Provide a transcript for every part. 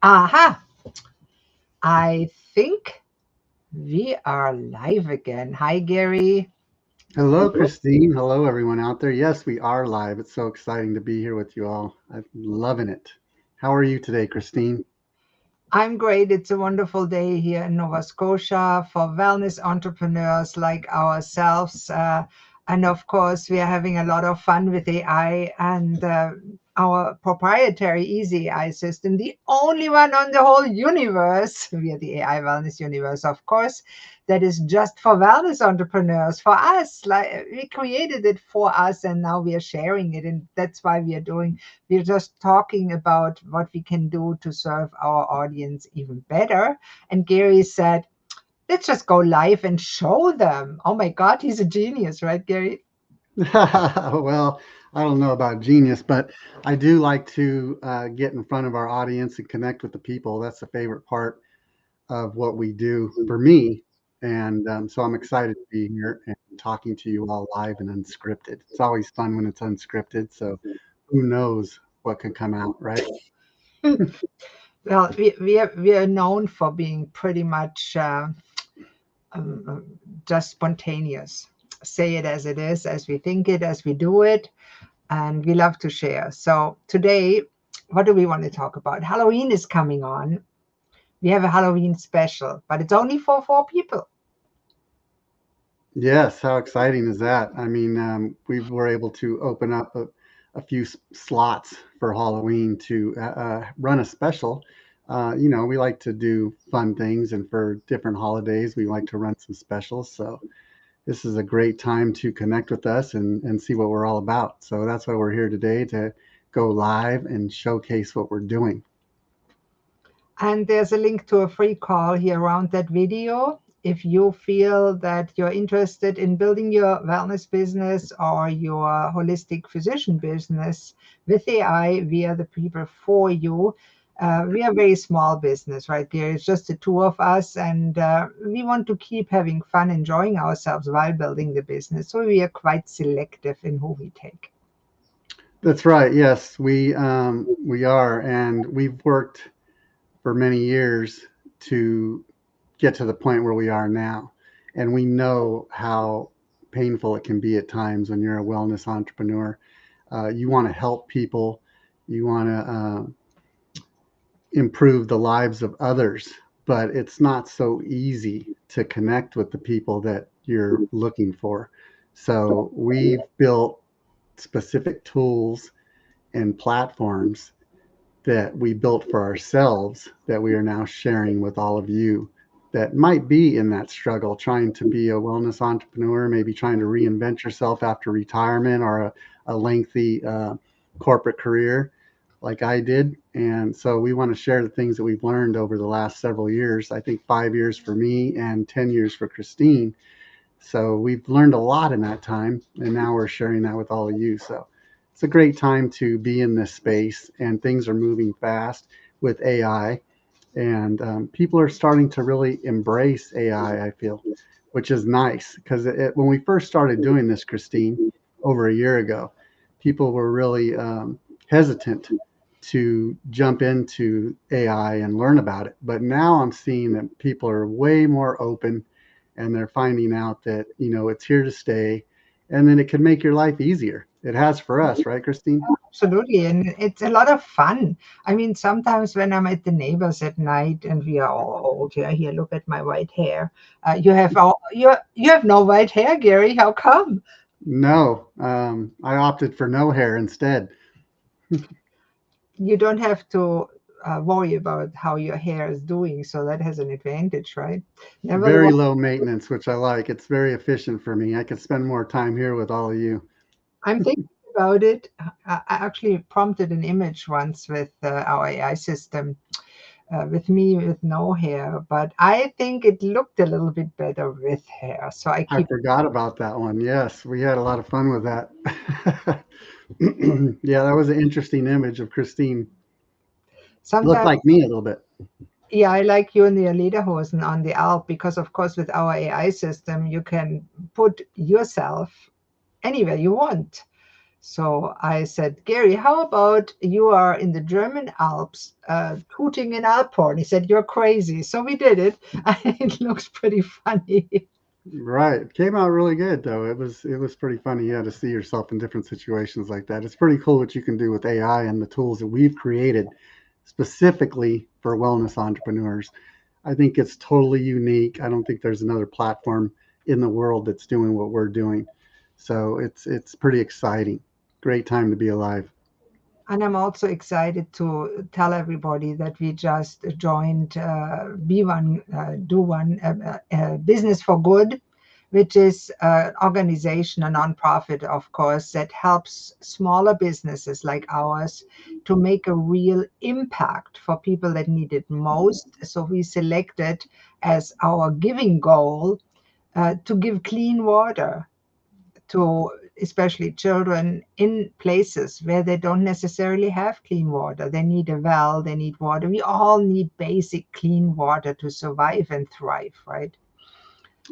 Aha! I think we are live again. Hi, Gerry. Hello, Christine. Hello, everyone out there. Yes, we are live. It's so exciting to be here with you all. I'm loving it. How are you today, Christine? I'm great. It's a wonderful day here in Nova Scotia for wellness entrepreneurs like ourselves. And of course, we are having a lot of fun with AI and our proprietary Easy AI system, the only one on the whole universe. We are the AI wellness universe, of course, that is just for wellness entrepreneurs, for us. Like we created it for us, and now we are sharing it, and that's why we're just talking about what we can do to serve our audience even better. And Gerry said, let's just go live and show them. Oh my God, he's a genius, right, Gerry? Well, I don't know about genius, but I do like to get in front of our audience and connect with the people. That's the favorite part of what we do for me. And so I'm excited to be here and talking to you all live and unscripted. It's always fun when it's unscripted. So who knows what can come out, right? Well, we are known for being pretty much just spontaneous. Say it as it is, as we think it, as we do it, and we love to share. So today, what do we want to talk about? Halloween is coming on. We have a Halloween special, but it's only for 4 people. Yes, how exciting is that? I mean, we were able to open up a few slots for Halloween to run a special. We like to do fun things, and for different holidays, we like to run some specials. So this is a great time to connect with us and see what we're all about. So that's why we're here today to go live and showcase what we're doing. And there's a link to a free call here around that video. If you feel that you're interested in building your wellness business or your holistic physician business with AI, we are the people for you. We are a very small business, right there. It's just the two of us, and we want to keep having fun, enjoying ourselves while building the business. So we are quite selective in who we take. That's right. Yes, we are, and we've worked for many years to get to the point where we are now. And we know how painful it can be at times when you're a wellness entrepreneur. You want to help people, you want to improve the lives of others, but it's not so easy to connect with the people that you're looking for. So we've built specific tools and platforms that we built for ourselves that we are now sharing with all of you that might be in that struggle, trying to be a wellness entrepreneur, maybe trying to reinvent yourself after retirement or a lengthy corporate career like I did. And so we want to share the things that we've learned over the last several years. I think 5 years for me and 10 years for Christine. So we've learned a lot in that time, and now we're sharing that with all of you. So it's a great time to be in this space, and things are moving fast with AI, and people are starting to really embrace AI. I feel, which is nice because when we first started doing this, Christine, over a year ago, people were really hesitant to jump into AI and learn about it. But now I'm seeing that people are way more open and they're finding out that, it's here to stay and then it can make your life easier. It has for us, right, Christine? Absolutely, and it's a lot of fun. I mean, sometimes when I'm at the neighbors at night and we are all old, yeah, here, look at my white hair. You have no white hair, Gerry. How come? No, I opted for no hair instead. You don't have to worry about how your hair is doing, so that has an advantage, right? Very Nevertheless, low maintenance, which I like. It's very efficient for me. I could spend more time here with all of you. I'm thinking about it. I actually prompted an image once with our AI system with me with no hair, but I think it looked a little bit better with hair. So I I keep forgot about that one. Yes, we had a lot of fun with that. Yeah, that was an interesting image of Christine. Looked sometimes, like me a little bit. yeah, I like you in the Lederhosen on the Alp because, of course, with our AI system, you can put yourself anywhere you want. So I said, Gerry, how about you are in the German Alps tooting an Alp horn? He said, you're crazy. So we did it. And it looks pretty funny. Right. It came out really good though. It was pretty funny, yeah, to see yourself in different situations like that. It's pretty cool what you can do with AI and the tools that we've created specifically for wellness entrepreneurs. I think it's totally unique. I don't think there's another platform in the world that's doing what we're doing. So it's pretty exciting. Great time to be alive. And I'm also excited to tell everybody that we just joined Be One, Do One, Business for Good, which is an organization, a nonprofit, of course, that helps smaller businesses like ours to make a real impact for people that need it most. So we selected as our giving goal to give clean water to especially children in places where they don't necessarily have clean water. They need a well, they need water. We all need basic clean water to survive and thrive, right?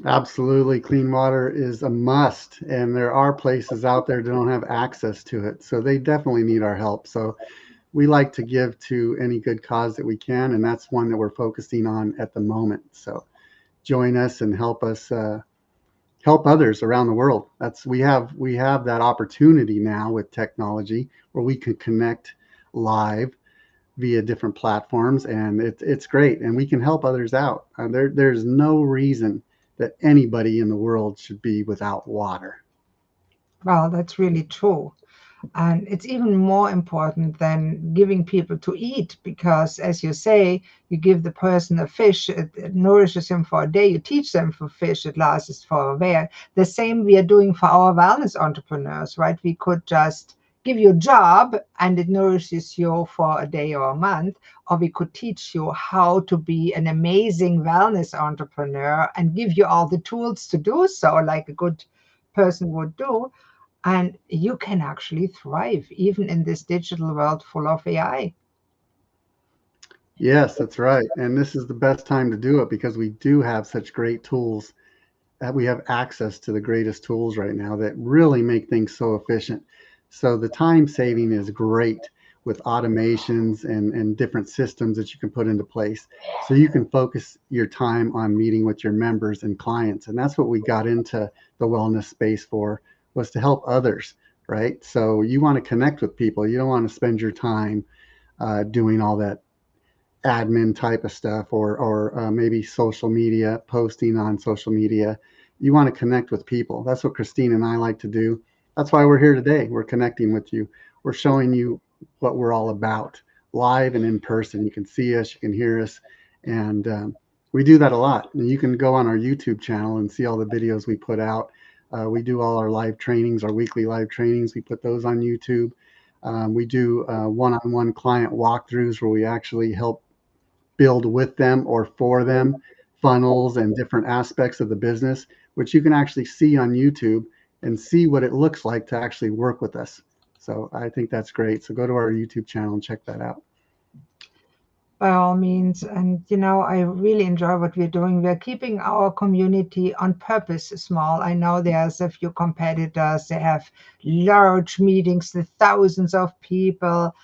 Absolutely. Clean water is a must, and there are places out there that don't have access to it. So they definitely need our help. So we like to give to any good cause that we can, and that's one that we're focusing on at the moment. So join us and help us help others around the world. That's we have that opportunity now with technology where we can connect live via different platforms, and it's great, and we can help others out. There's no reason that anybody in the world should be without water. Well, that's really true. And it's even more important than giving people to eat because, as you say, you give the person a fish, it nourishes him for a day. You teach them for fish, it lasts for a year. The same we are doing for our wellness entrepreneurs, right? We could just give you a job and it nourishes you for a day or a month, or we could teach you how to be an amazing wellness entrepreneur and give you all the tools to do so, like a good person would do, and you can actually thrive even in this digital world full of AI. Yes, that's right. And this is the best time to do it because we do have such great tools that we have access to the greatest tools right now that really make things so efficient. So the time saving is great with automations and different systems that you can put into place. So you can focus your time on meeting with your members and clients. And that's what we got into the wellness space for, was to help others, right? So you want to connect with people. You don't want to spend your time doing all that admin type of stuff, or maybe social media, posting on social media. You want to connect with people. That's what Christine and I like to do. That's why we're here today. We're connecting with you. We're showing you what we're all about, live and in person. You can see us, you can hear us, and we do that a lot. And you can go on our YouTube channel and see all the videos we put out. We do all our live trainings, our weekly live trainings. We put those on YouTube. We do one-on-one client walkthroughs where we actually help build with them or for them funnels and different aspects of the business, which you can actually see on YouTube and see what it looks like to actually work with us. So I think that's great. So go to our YouTube channel and check that out. By all means. And, I really enjoy what we're doing. We're keeping our community on purpose small. I know there's a few competitors, they have large meetings with thousands of people.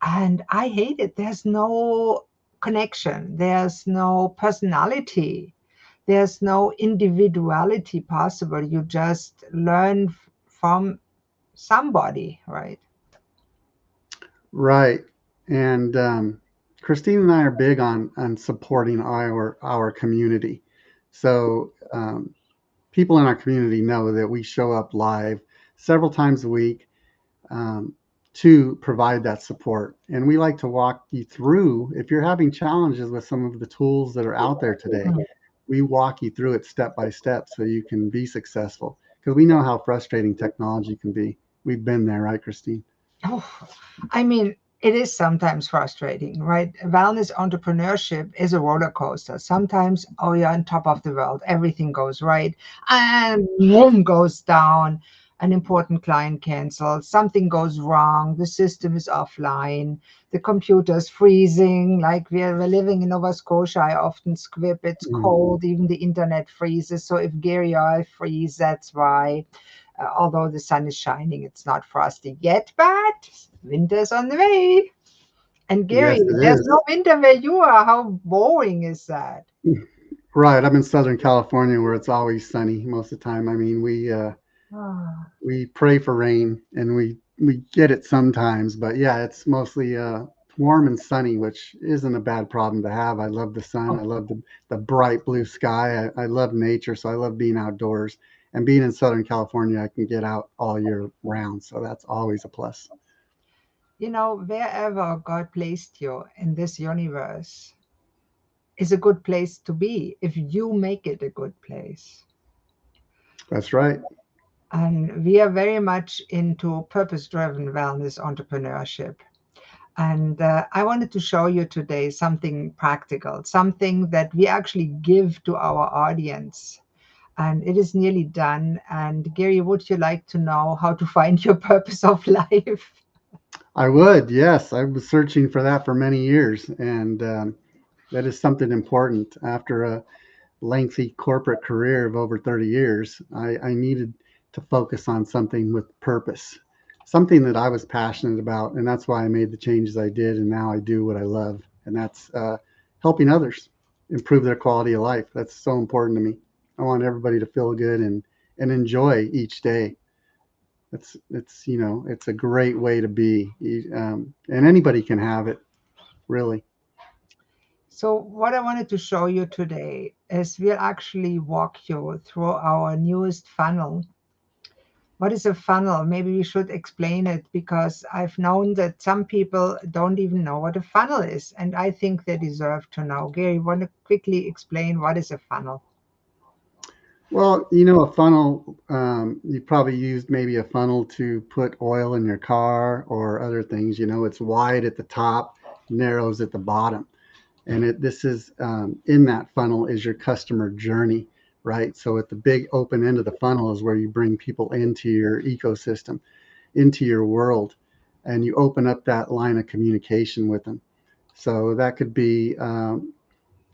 And I hate it. There's no connection, there's no personality, there's no individuality possible. You just learn from somebody, right? Right. And Christine and I are big on supporting our community. So people in our community know that we show up live several times a week um, to provide that support. And we like to walk you through, if you're having challenges with some of the tools that are out there today, we walk you through it step by step so you can be successful. Because we know how frustrating technology can be. We've been there, right, Christine? Oh, I mean, it is sometimes frustrating, right? Wellness entrepreneurship is a roller coaster. Sometimes, oh, you're on top of the world, everything goes right, and boom goes down. An important client cancels, something goes wrong, the system is offline, the computer's freezing. Like we're living in Nova Scotia, I often squib, it's Mm. cold, even the internet freezes. So if Gary or I freeze, that's why. Although the sun is shining, it's not frosty yet, but winter's on the way. And Yes, Gerry, it there's is. no winter where you are. How boring is that? Right. I'm in Southern California where it's always sunny most of the time. I mean, Ah, we pray for rain and we get it sometimes, but yeah, it's mostly warm and sunny, which isn't a bad problem to have. I love the sun. I love the bright blue sky. I love nature, so I love being outdoors. And being in Southern California, I can get out all year round, so that's always a plus. wherever God placed you in this universe is a good place to be if you make it a good place. That's right. And we are very much into purpose driven wellness entrepreneurship. And I wanted to show you today something practical, something that we actually give to our audience. And it is nearly done. And Gerry, would you like to know how to find your purpose of life? I would, yes. I was searching for that for many years, and that is something important. After a lengthy corporate career of over 30 years, I needed to focus on something with purpose, something that I was passionate about. And that's why I made the changes I did. And now I do what I love. And that's helping others improve their quality of life. That's so important to me. I want everybody to feel good and enjoy each day. It's a great way to be. And anybody can have it, really. So, what I wanted to show you today is we'll actually walk you through our newest funnel. What is a funnel? Maybe we should explain it because I've known that some people don't even know what a funnel is, and I think they deserve to know. Gerry, want to quickly explain what is a funnel? Well, a funnel, you probably used maybe a funnel to put oil in your car or other things. It's wide at the top, narrows at the bottom. And this is in that funnel is your customer journey, right? So at the big open end of the funnel is where you bring people into your ecosystem, into your world, and you open up that line of communication with them. So that could be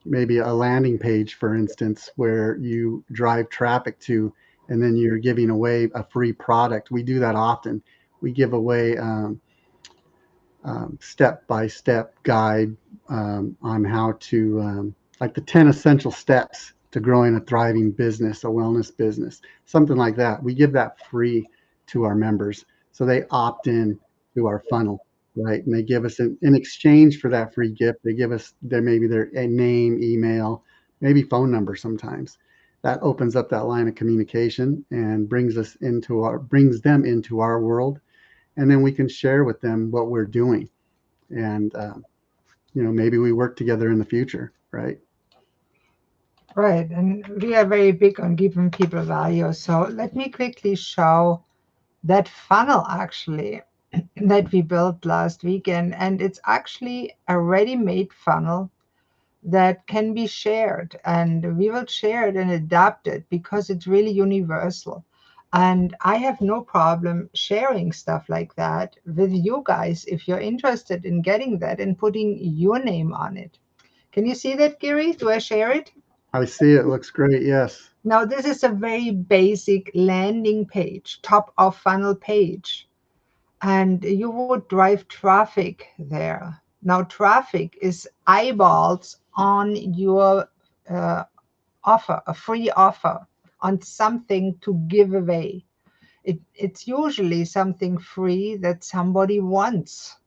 maybe a landing page, for instance, where you drive traffic to, and then you're giving away a free product. We do that often. We give away step by step guide on how to, like the 10 essential steps to growing a thriving business, a wellness business, something like that. We give that free to our members. So they opt in to our funnel, right? And they give us, in exchange for that free gift, they give us maybe their name, email, maybe phone number sometimes. That opens up that line of communication and brings them into our world, and then we can share with them what we're doing, and maybe we work together in the future, right? Right, and we are very big on giving people value. So let me quickly show that funnel actually that we built last weekend. And it's actually a ready-made funnel that can be shared. And we will share it and adapt it because it's really universal. And I have no problem sharing stuff like that with you guys if you're interested in getting that and putting your name on it. Can you see that, Gerry? Do I share it? I see it looks great. Yes. Now, this is a very basic landing page, top of funnel page, and you would drive traffic there. Now, traffic is eyeballs on your uh, offer, a free offer on something to give away. It's usually something free that somebody wants.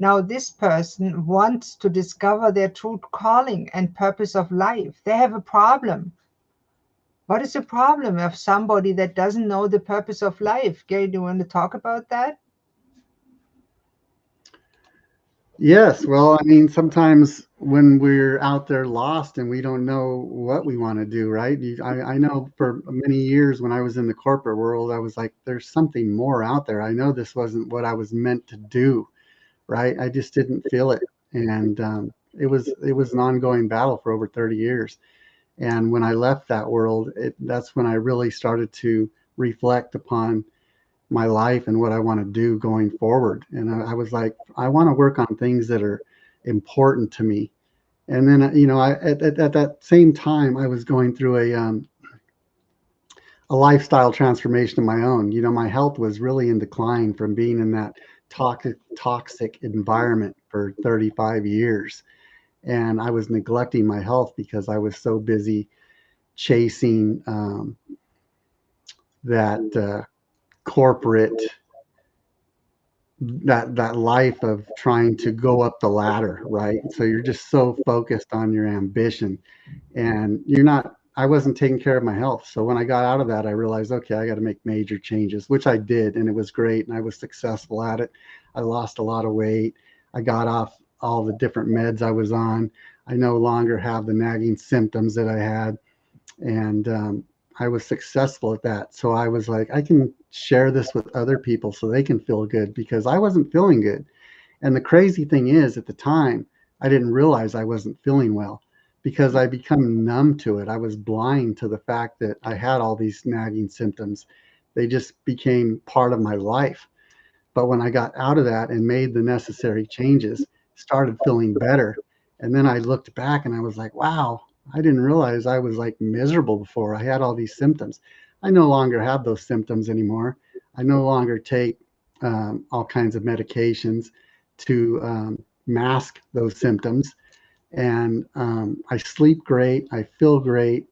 Now, this person wants to discover their true calling and purpose of life. They have a problem. What is the problem of somebody that doesn't know the purpose of life? Gerry, do you want to talk about that? Yes. Well, I mean, sometimes when we're out there lost and we don't know what we want to do, right? I know for many years when I was in the corporate world, I was like, there's something more out there. I know this wasn't what I was meant to do, right? I just didn't feel it. And it was an ongoing battle for over 30 years. And when I left that world, that's when I really started to reflect upon my life and what I want to do going forward. And I was like, I want to work on things that are important to me. And then, at that same time, I was going through a lifestyle transformation of my own. My health was really in decline from being in that toxic environment for 35 years. And I was neglecting my health because I was so busy chasing that corporate that life of trying to go up the ladder, right? So you're just so focused on your ambition, and you're not. I wasn't taking care of my health. So when I got out of that, I realized, okay, I got to make major changes, which I did, and it was great, and I was successful at it. I lost a lot of weight. I got off all the different meds I was on. I no longer have the nagging symptoms that I had, and I was successful at that. So I was like, I can share this with other people so they can feel good because I wasn't feeling good. And the crazy thing is, at the time, I didn't realize I wasn't feeling well because I become numb to it. I was blind to the fact that I had all these nagging symptoms. They just became part of my life. But when I got out of that and made the necessary changes, started feeling better. And then I looked back and I was like, wow, I didn't realize I was like miserable before. I had all these symptoms. I no longer have those symptoms anymore. I no longer take all kinds of medications to mask those symptoms. And I sleep great. I feel great,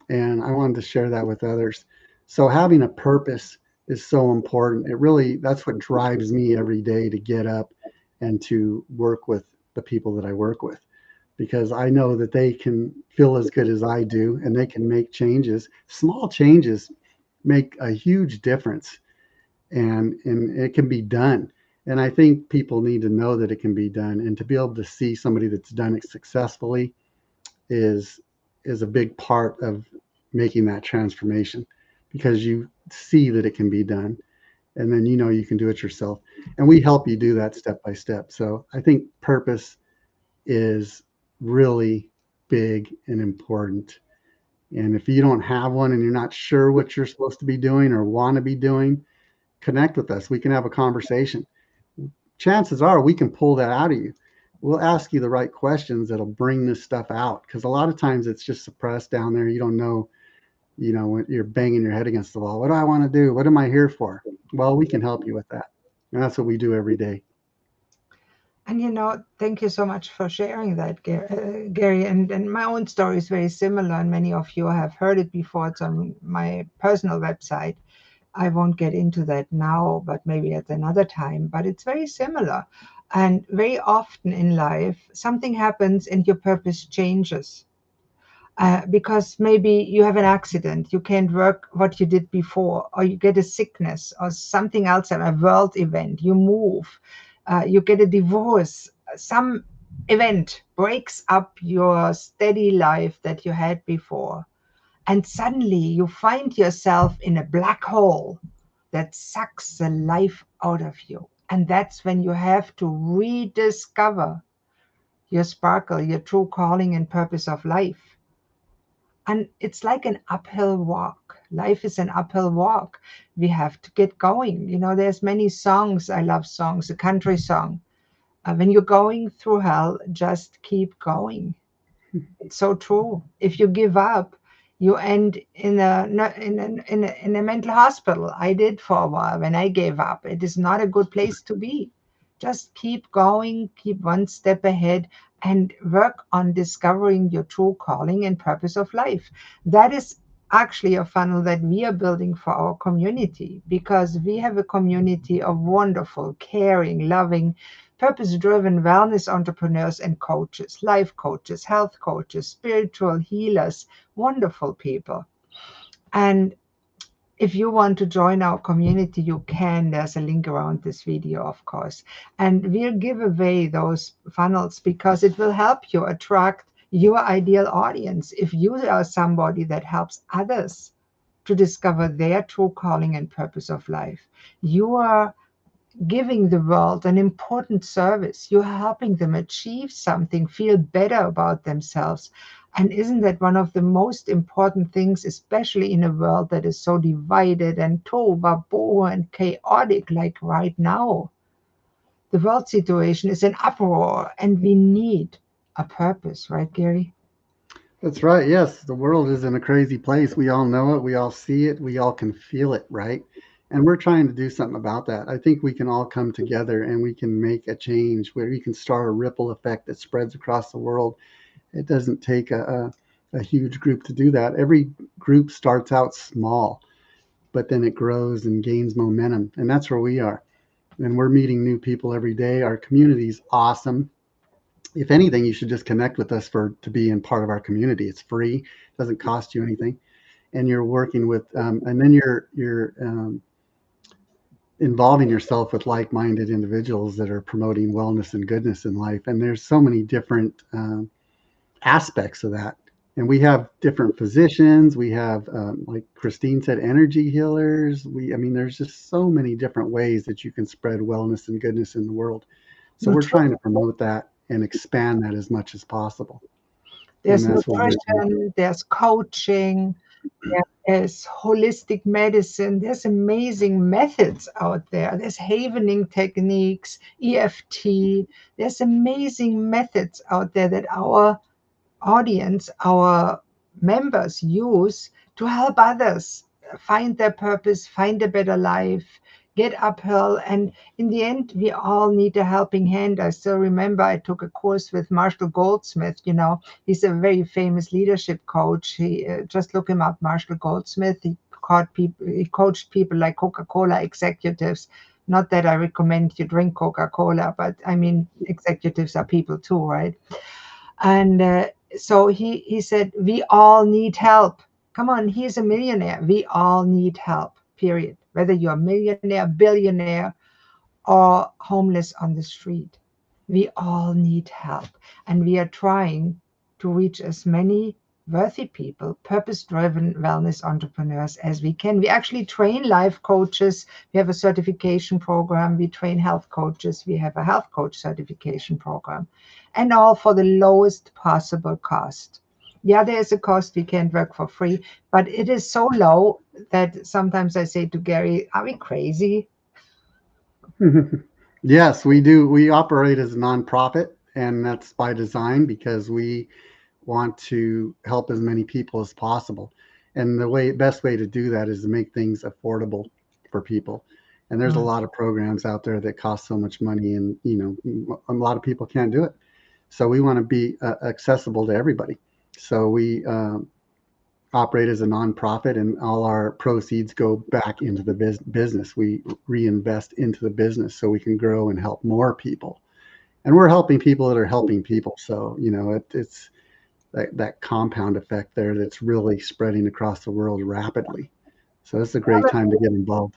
and I wanted to share that with others. So having a purpose is so important. That's what drives me every day to get up and to work with the people that I work with, because I know that they can feel as good as I do and they can make changes. Small changes make a huge difference, and it can be done. And I think people need to know that it can be done, and to be able to see somebody that's done it successfully is is a big part of making that transformation, because you see that it can be done, and then you can do it yourself, and we help you do that step by step. So I think purpose is really big and important, and if you don't have one and you're not sure what you're supposed to be doing or want to be doing, connect with us. We can have a conversation. Chances are we can pull that out of you. We'll ask you the right questions that'll bring this stuff out, because a lot of times it's just suppressed down there. You don't know, when you're banging your head against the wall. What do I want to do? What am I here for? Well, we can help you with that. And that's what we do every day. And thank you so much for sharing that, Gary. And my own story is very similar, and many of you have heard it before. It's on my personal website. I won't get into that now, but maybe at another time. But it's very similar. And very often in life, something happens and your purpose changes. Because maybe you have an accident, you can't work what you did before, or you get a sickness or something else, a world event, you move, you get a divorce, some event breaks up your steady life that you had before. And suddenly you find yourself in a black hole that sucks the life out of you. And that's when you have to rediscover your sparkle, your true calling and purpose of life. And it's like an uphill walk. Life is an uphill walk. We have to get going. There's many songs. I love songs, a country song. When you're going through hell, just keep going. It's so true. If you give up, you end in a mental hospital. I did for a while when I gave up. It is not a good place to be. Just keep going, keep one step ahead, and work on discovering your true calling and purpose of life. That is actually a funnel that we are building for our community, because we have a community of wonderful, caring, loving, purpose-driven wellness entrepreneurs and coaches, life coaches, health coaches, spiritual healers, wonderful people. And if you want to join our community, you can. There's a link around this video, of course. And we'll give away those funnels because it will help you attract your ideal audience. If you are somebody that helps others to discover their true calling and purpose of life, you are giving the world an important service. You're helping them achieve something, feel better about themselves. And isn't that one of the most important things, especially in a world that is so divided and tohu wabohu and chaotic like right now? The world situation is in uproar and we need a purpose, right, Gerry? That's right. Yes, the world is in a crazy place. We all know it. We all see it. We all can feel it, right? And we're trying to do something about that. I think we can all come together and we can make a change where we can start a ripple effect that spreads across the world. It doesn't take a huge group to do that. Every group starts out small, but then it grows and gains momentum. And that's where we are. And we're meeting new people every day. Our community's awesome. If anything, you should just connect with us for to be in part of our community. It's free, doesn't cost you anything, and you're working with, and then you're involving yourself with like-minded individuals that are promoting wellness and goodness in life. And there's so many different aspects of that. And we have different physicians. We have, like Christine said, energy healers. I mean, there's just so many different ways that you can spread wellness and goodness in the world. So we're trying to promote that and expand that as much as possible. And There's that's what we're doing. nutrition, there's coaching, there is holistic medicine. There's amazing methods out there. There's havening techniques, EFT. There's amazing methods out there that our audience, our members use to help others find their purpose, find a better life, get uphill. And in the end, we all need a helping hand. I still remember I took a course with Marshall Goldsmith. He's a very famous leadership coach. He just look him up, Marshall Goldsmith. He coached people like Coca-Cola executives. Not that I recommend you drink Coca-Cola, but I mean, executives are people too, right? And so he said, we all need help. Come on, he's a millionaire. We all need help, period. Whether you're a millionaire, billionaire, or homeless on the street, we all need help. And we are trying to reach as many worthy people, purpose driven wellness entrepreneurs as we can. We actually train life coaches. We have a certification program. We train health coaches. We have a health coach certification program, and all for the lowest possible cost. Yeah, there is a cost. We can't work for free, but it is so low that sometimes I say to Gerry, are we crazy? Yes, we do. We operate as a nonprofit, and that's by design because we want to help as many people as possible. And the best way to do that is to make things affordable for people. And there's a Mm. lot of programs out there that cost so much money, and a lot of people can't do it. So we want to be accessible to everybody. So we operate as a nonprofit, and all our proceeds go back into the business. We reinvest into the business so we can grow and help more people. And we're helping people that are helping people. So it's that compound effect there that's really spreading across the world rapidly. So it's a great time to get involved.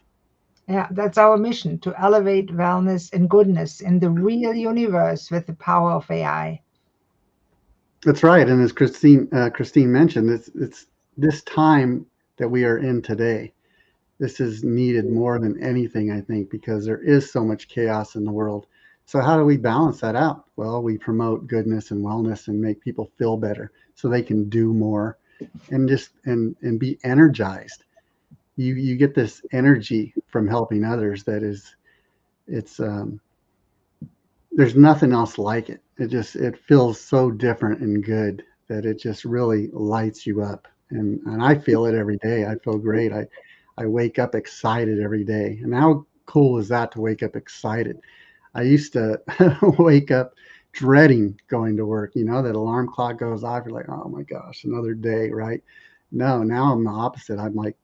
Yeah, that's our mission, to elevate wellness and goodness in the real universe with the power of AI. That's right. And as Christine mentioned, it's this time that we are in today. This is needed more than anything, I think, because there is so much chaos in the world. So how do we balance that out? Well, we promote goodness and wellness and make people feel better so they can do more and just and be energized. You get this energy from helping others that is it's there's nothing else like it. It feels so different and good that it just really lights you up. And I feel it every day. I feel great. I wake up excited every day. And how cool is that to wake up excited? I used to wake up dreading going to work. That alarm clock goes off. You're like, oh my gosh, another day, right? No, now I'm the opposite. I'm like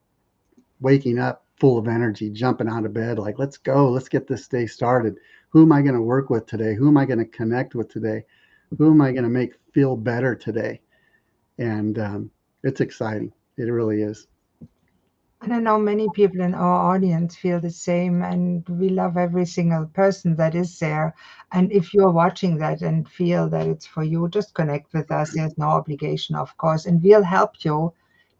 waking up full of energy, jumping out of bed, like, let's go, let's get this day started. Who am I going to work with today? Who am I going to connect with today? Who am I going to make feel better today? And it's exciting. It really is. And I know many people in our audience feel the same, and we love every single person that is there. And if you're watching that and feel that it's for you, just connect with us. There's no obligation, of course, and we'll help you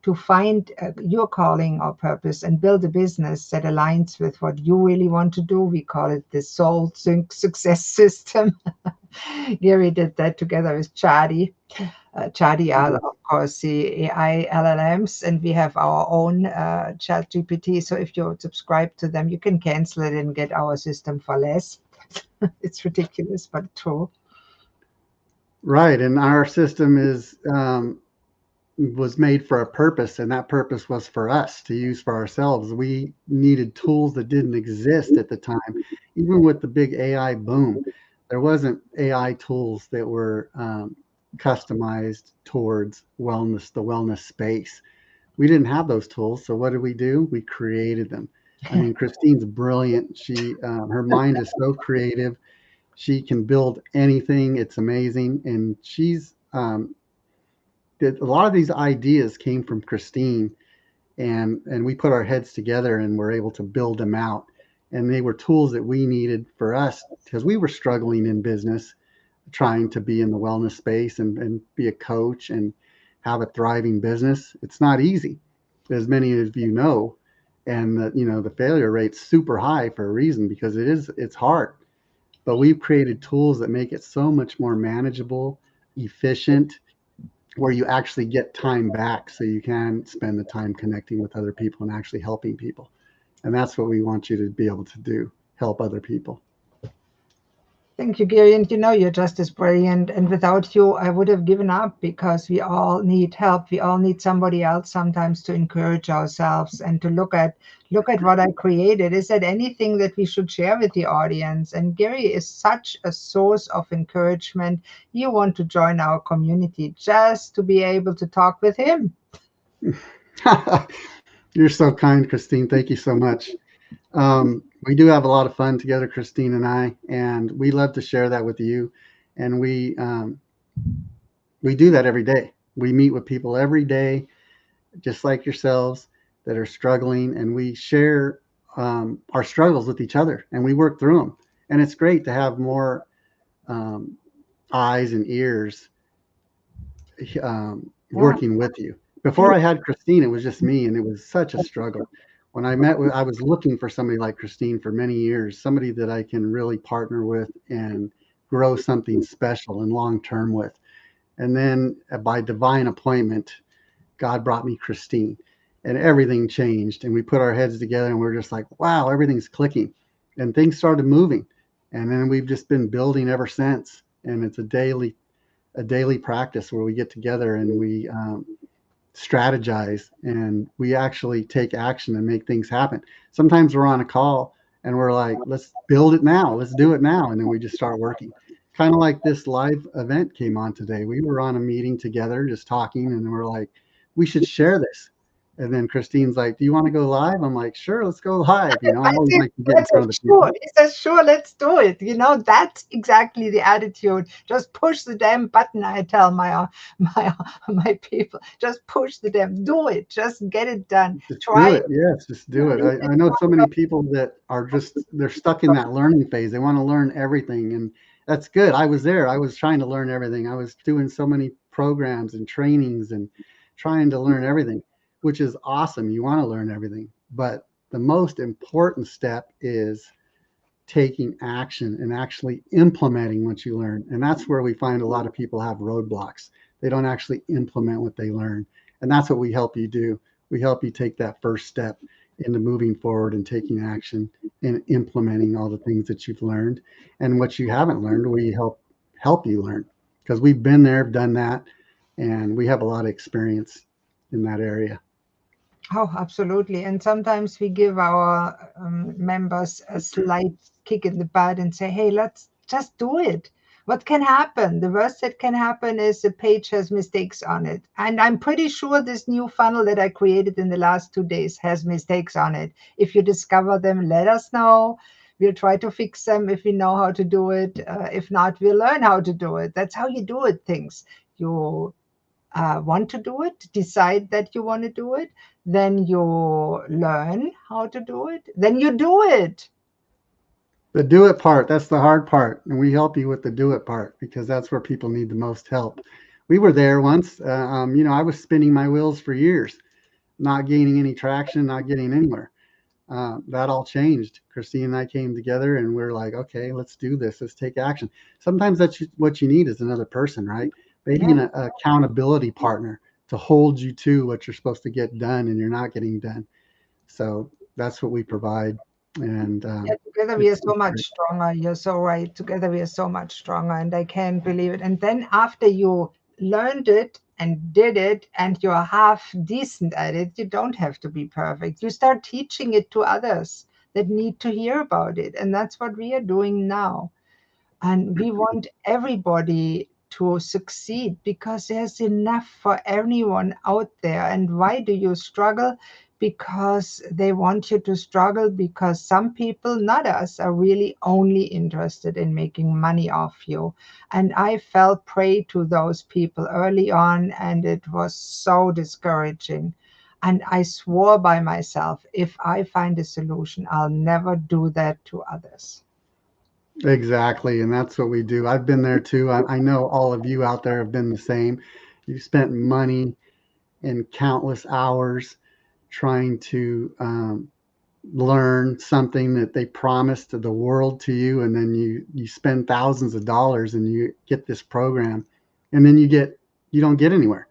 to find your calling or purpose and build a business that aligns with what you really want to do. We call it the Soul Sync Success System. Gerry did that together with Chadi. Chadi are, Mhm. of course, the AI LLMs, and we have our own Chat GPT. So if you subscribe to them, you can cancel it and get our system for less. It's ridiculous, but true. Right. And our system is was made for a purpose, and that purpose was for us to use for ourselves. We needed tools that didn't exist at the time. Even with the big AI boom, there wasn't AI tools that were customized towards wellness, the wellness space. We didn't have those tools, so what did we do? We created them. I mean, Christine's brilliant. Her mind is so creative. She can build anything. It's amazing, and a lot of these ideas came from Christine, and we put our heads together and were able to build them out. And they were tools that we needed for us because we were struggling in business, trying to be in the wellness space and be a coach and have a thriving business. It's not easy, as many of you know, and the failure rate's super high for a reason because it's hard. But we've created tools that make it so much more manageable, efficient, where you actually get time back so you can spend the time connecting with other people and actually helping people. And that's what we want you to be able to do, help other people. Thank you, Gary. And you're just as brilliant. And without you, I would have given up because we all need help. We all need somebody else sometimes to encourage ourselves and to look at what I created. Is there anything that we should share with the audience? And Gary is such a source of encouragement. You want to join our community just to be able to talk with him. You're so kind, Christine. Thank you so much. We do have a lot of fun together, Christine and I, and we love to share that with you. And we do that every day. We meet with people every day, just like yourselves, that are struggling, and we share our struggles with each other, and we work through them. And it's great to have more um, eyes and ears Yeah. working with you. Before I had Christine, it was just me, and it was such a struggle. When I was looking for somebody like Christine for many years, somebody that I can really partner with and grow something special and long term with. And then by divine appointment, God brought me Christine, and everything changed. And we put our heads together, and we're just like, wow, everything's clicking, and things started moving. And then we've just been building ever since. And it's a daily practice where we get together and we strategize and we actually take action and make things happen. Sometimes we're on a call and we're like, let's build it now, let's do it now. And then we just start working. Kind of like this live event came on today. We were on a meeting together, just talking, and we're like, we should share this. And then Christine's like, do you want to go live? I'm like, sure, let's go live. I I always think like to get in that's a front of the sure. people. He says, sure, let's do it. That's exactly the attitude. Just push the damn button, I tell my my people. Just push the damn, do it. Just get it done. Just do Try it. Yes, just do it. I know so many people that are they're stuck in that learning phase. They want to learn everything. And that's good. I was there. I was trying to learn everything. I was doing so many programs and trainings and trying to learn everything, which is awesome. You want to learn everything. But the most important step is taking action and actually implementing what you learn. And that's where we find a lot of people have roadblocks. They don't actually implement what they learn. And that's what we help you do. We help you take that first step into moving forward and taking action and implementing all the things that you've learned. And what you haven't learned, we help you learn because we've been there, done that, and we have a lot of experience in that area. Oh, absolutely. And sometimes we give our members a slight kick in the butt and say, hey, let's just do it. What can happen? The worst that can happen is the page has mistakes on it. And I'm pretty sure this new funnel that I created in the last 2 days has mistakes on it. If you discover them, let us know. We'll try to fix them if we know how to do it. If not, we'll learn how to do it. That's how you do it, things. You want to do it, decide that you want to do it, then you learn how to do it, then you do it. The do it part, that's the hard part. And we help you with the do it part because that's where people need the most help. We were there once. I was spinning my wheels for years, not gaining any traction, not getting anywhere. That all changed. Christine and I came together and we're like, okay, let's do this. Let's take action. Sometimes that's what you need is another person, right? Maybe Yeah. an accountability partner to hold you to what you're supposed to get done and you're not getting done. So that's what we provide. And Yeah, together we are so it's much great. stronger. You're so right. Together we are so much stronger, and I can't believe it. And then after you learned it and did it and you're half decent at it, you don't have to be perfect. You start teaching it to others that need to hear about it. And that's what we are doing now. And we want everybody to succeed because there's enough for everyone out there. And why do you struggle? Because they want you to struggle, because some people, not us, are really only interested in making money off you. And I fell prey to those people early on, and it was so discouraging. And I swore by myself, if I find a solution, I'll never do that to others. Exactly. And that's what we do. I've been there too. I know all of you out there have been the same. You've spent money and countless hours trying to learn something that they promised the world to you, and then you spend thousands of dollars and you get this program, and then you don't get anywhere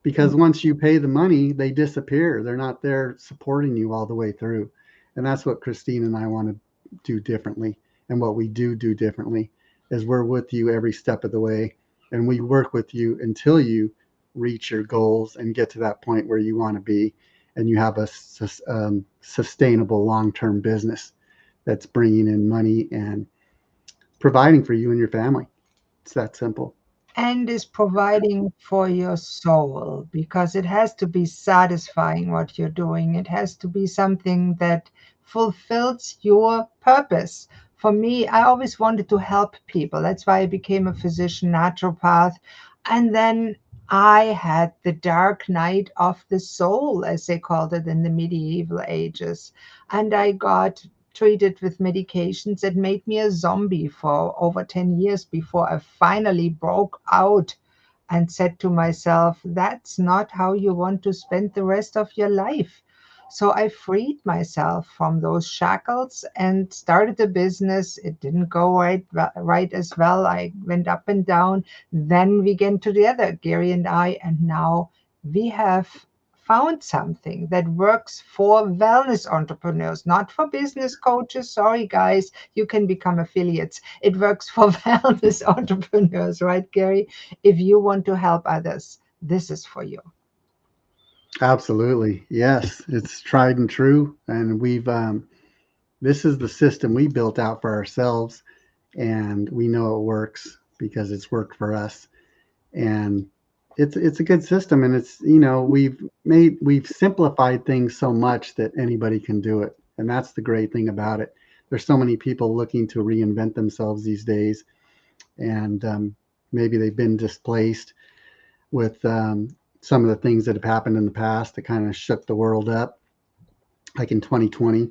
because once you pay the money, they disappear. They're not there supporting you all the way through. And that's what Christine and I want to do differently. And what we do differently is we're with you every step of the way, and we work with you until you reach your goals and get to that point where you want to be, and you have a sustainable long-term business that's bringing in money and providing for you and your family. It's that simple. And is providing for your soul, because it has to be satisfying what you're doing. It has to be something that fulfills your purpose. For me, I always wanted to help people. That's why I became a physician naturopath. And then I had the dark night of the soul, as they called it in the medieval ages. And I got treated with medications that made me a zombie for over 10 years before I finally broke out and said to myself, that's not how you want to spend the rest of your life. So I freed myself from those shackles and started a business. It didn't go right as well. I went up and down. Then we came together, Gerry and I, and now we have found something that works for wellness entrepreneurs, not for business coaches. Sorry, guys, you can become affiliates. It works for wellness entrepreneurs, right, Gerry? If you want to help others, this is for you. Absolutely. Yes, it's tried and true. And this is the system we built out for ourselves, and we know it works because it's worked for us. And it's a good system, and we've simplified things so much that anybody can do it, and that's the great thing about it. There's so many people looking to reinvent themselves these days, and maybe they've been displaced with some of the things that have happened in the past that kind of shook the world up, like in 2020.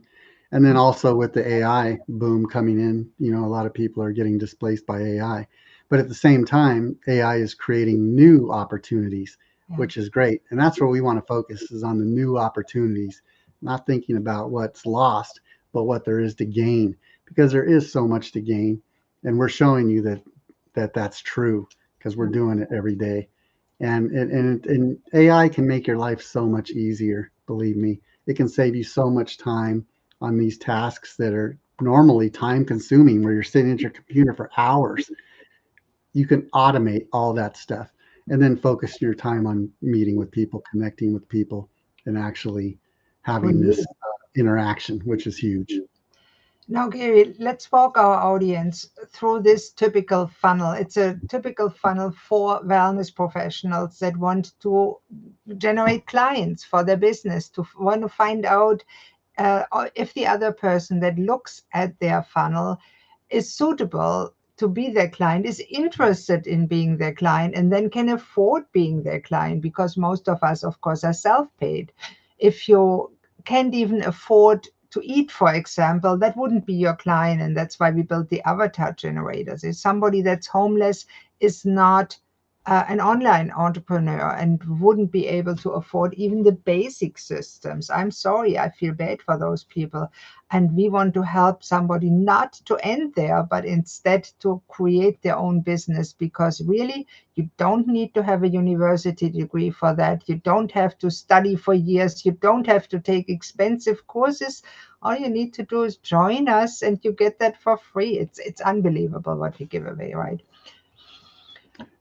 And then also with the AI boom coming in, a lot of people are getting displaced by AI. But at the same time, AI is creating new opportunities, Yeah. which is great. And that's where we want to focus, is on the new opportunities, not thinking about what's lost, but what there is to gain, because there is so much to gain. And we're showing you that's true, because we're doing it every day. And AI can make your life so much easier. Believe me, it can save you so much time on these tasks that are normally time consuming, where you're sitting at your computer for hours. You can automate all that stuff and then focus your time on meeting with people, connecting with people, and actually having this interaction, which is huge. Now, Gary, let's walk our audience through this typical funnel. It's a typical funnel for wellness professionals that want to generate clients for their business, to want to find out if the other person that looks at their funnel is suitable to be their client, is interested in being their client, and then can afford being their client, because most of us, of course, are self-paid. If you can't even afford to eat, for example, that wouldn't be your client, and that's why we built the avatar generators. If somebody that's homeless is not an online entrepreneur and wouldn't be able to afford even the basic systems, I'm sorry, I feel bad for those people. And we want to help somebody not to end there, but instead to create their own business, because really, you don't need to have a university degree for that. You don't have to study for years. You don't have to take expensive courses. All you need to do is join us, and you get that for free. It's unbelievable what we give away, right?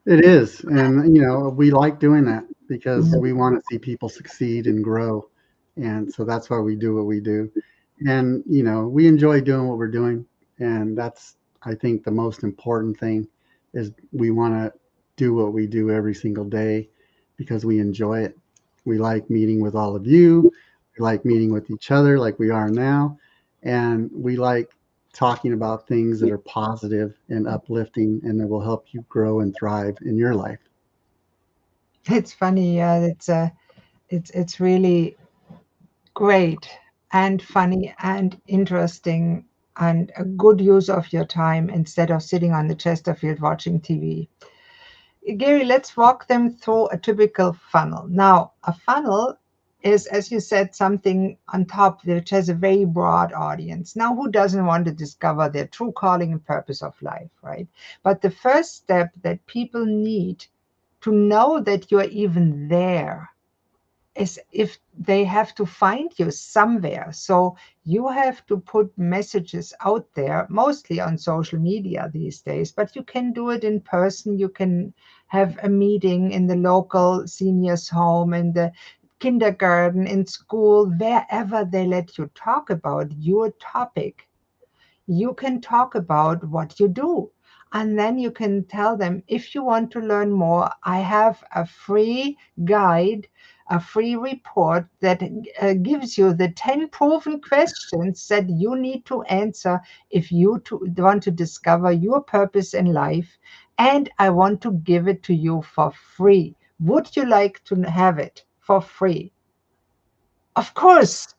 It is. And, we like doing that because Mhm. we want to see people succeed and grow. And so that's why we do what we do. And, we enjoy doing what we're doing. And that's, I think, the most important thing is we want to do what we do every single day because we enjoy it. We like meeting with all of you. We like meeting with each other like we are now. And we like talking about things that are positive and uplifting and that will help you grow and thrive in your life. It's funny, yeah. It's really great and funny and interesting and a good use of your time instead of sitting on the Chesterfield watching TV. Gary, let's walk them through a typical funnel. Now, a funnel is, as you said, something on top which has a very broad audience. Now, who doesn't want to discover their true calling and purpose of life, right? But the first step that people need to know that you're even there is if they have to find you somewhere. So you have to put messages out there, mostly on social media these days, but you can do it in person. You can have a meeting in the local seniors home, in the kindergarten, in school, wherever they let you talk about your topic. You can talk about what you do. And then you can tell them, if you want to learn more, I have a free guide, a free report that gives you the 10 proven questions that you need to answer if you want to discover your purpose in life. And I want to give it to you for free. Would you like to have it for free? Of course.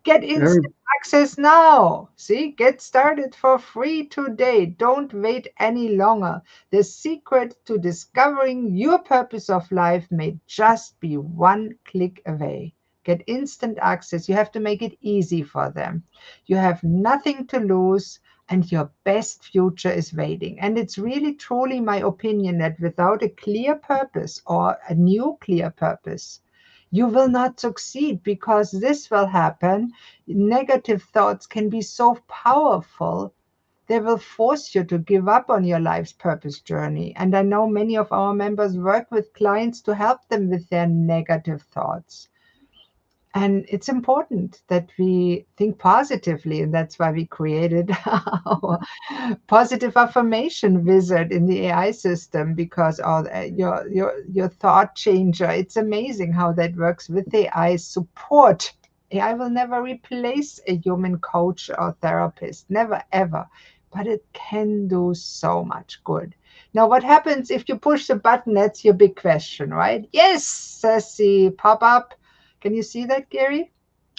Get Every, instant access now. See, get started for free today. Don't wait any longer. The secret to discovering your purpose of life may just be one click away. Get instant access. You have to make it easy for them. You have nothing to lose, and your best future is waiting. And it's really, truly my opinion that without a clear purpose or a new clear purpose, you will not succeed, because this will happen. Negative thoughts can be so powerful. They will force you to give up on your life's purpose journey. And I know many of our members work with clients to help them with their negative thoughts. And it's important that we think positively, and that's why we created our positive affirmation wizard in the AI system, because your thought changer. It's amazing how that works with AI support. AI will never replace a human coach or therapist, never ever, but it can do so much good. Now, what happens if you push the button? That's your big question, right? Yes, says the pop up. Can you see that, Gary?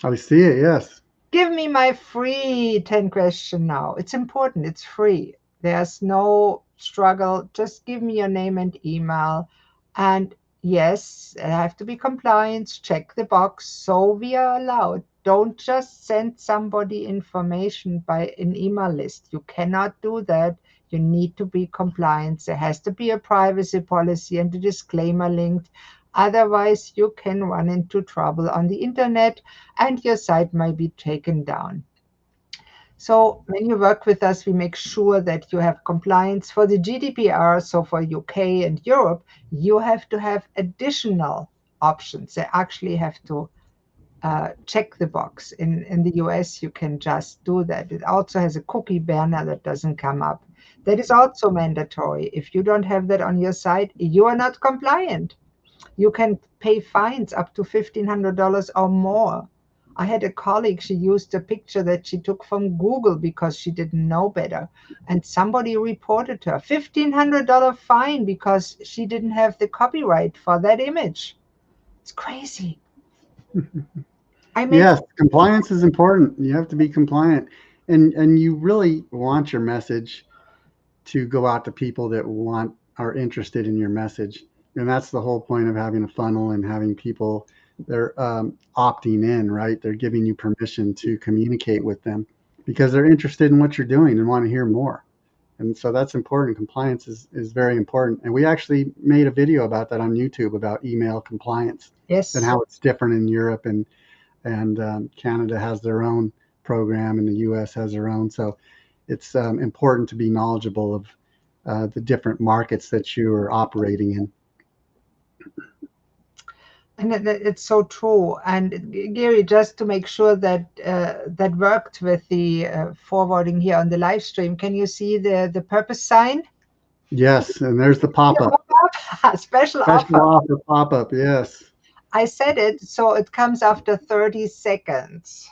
I see it, yes. Give me my free 10 question now. It's important. It's free. There's no struggle. Just give me your name and email. And yes, I have to be compliant. Check the box. So we are allowed. Don't just send somebody information by an email list. You cannot do that. You need to be compliant. There has to be a privacy policy and a disclaimer linked. Otherwise, you can run into trouble on the internet and your site might be taken down. So when you work with us, we make sure that you have compliance for the GDPR. So for UK and Europe, you have to have additional options. They actually have to check the box. In the US, you can just do that. It also has a cookie banner that doesn't come up. That is also mandatory. If you don't have that on your site, you are not compliant. You can pay fines up to $1,500 or more. I had a colleague, she used a picture that she took from Google because she didn't know better. And somebody reported her $1,500 fine because she didn't have the copyright for that image. It's crazy. I make Yes, compliance is important. You have to be compliant. And you really want your message to go out to people that are interested in your message. And that's the whole point of having a funnel and having people, they're opting in, right? They're giving you permission to communicate with them because they're interested in what you're doing and want to hear more. And so that's important. Compliance is very important. And we actually made a video about that on YouTube about email compliance and yes. how it's different in Europe, and Canada has their own program and the U.S. has their own. So it's important to be knowledgeable of the different markets that you're operating in. And it's so true. And Gerry, just to make sure that that worked with the forwarding here on the live stream, can you see the purpose sign? Yes, and there's the pop-up. Special Special offer. offer pop-up, yes. I said it, so it comes after 30 seconds.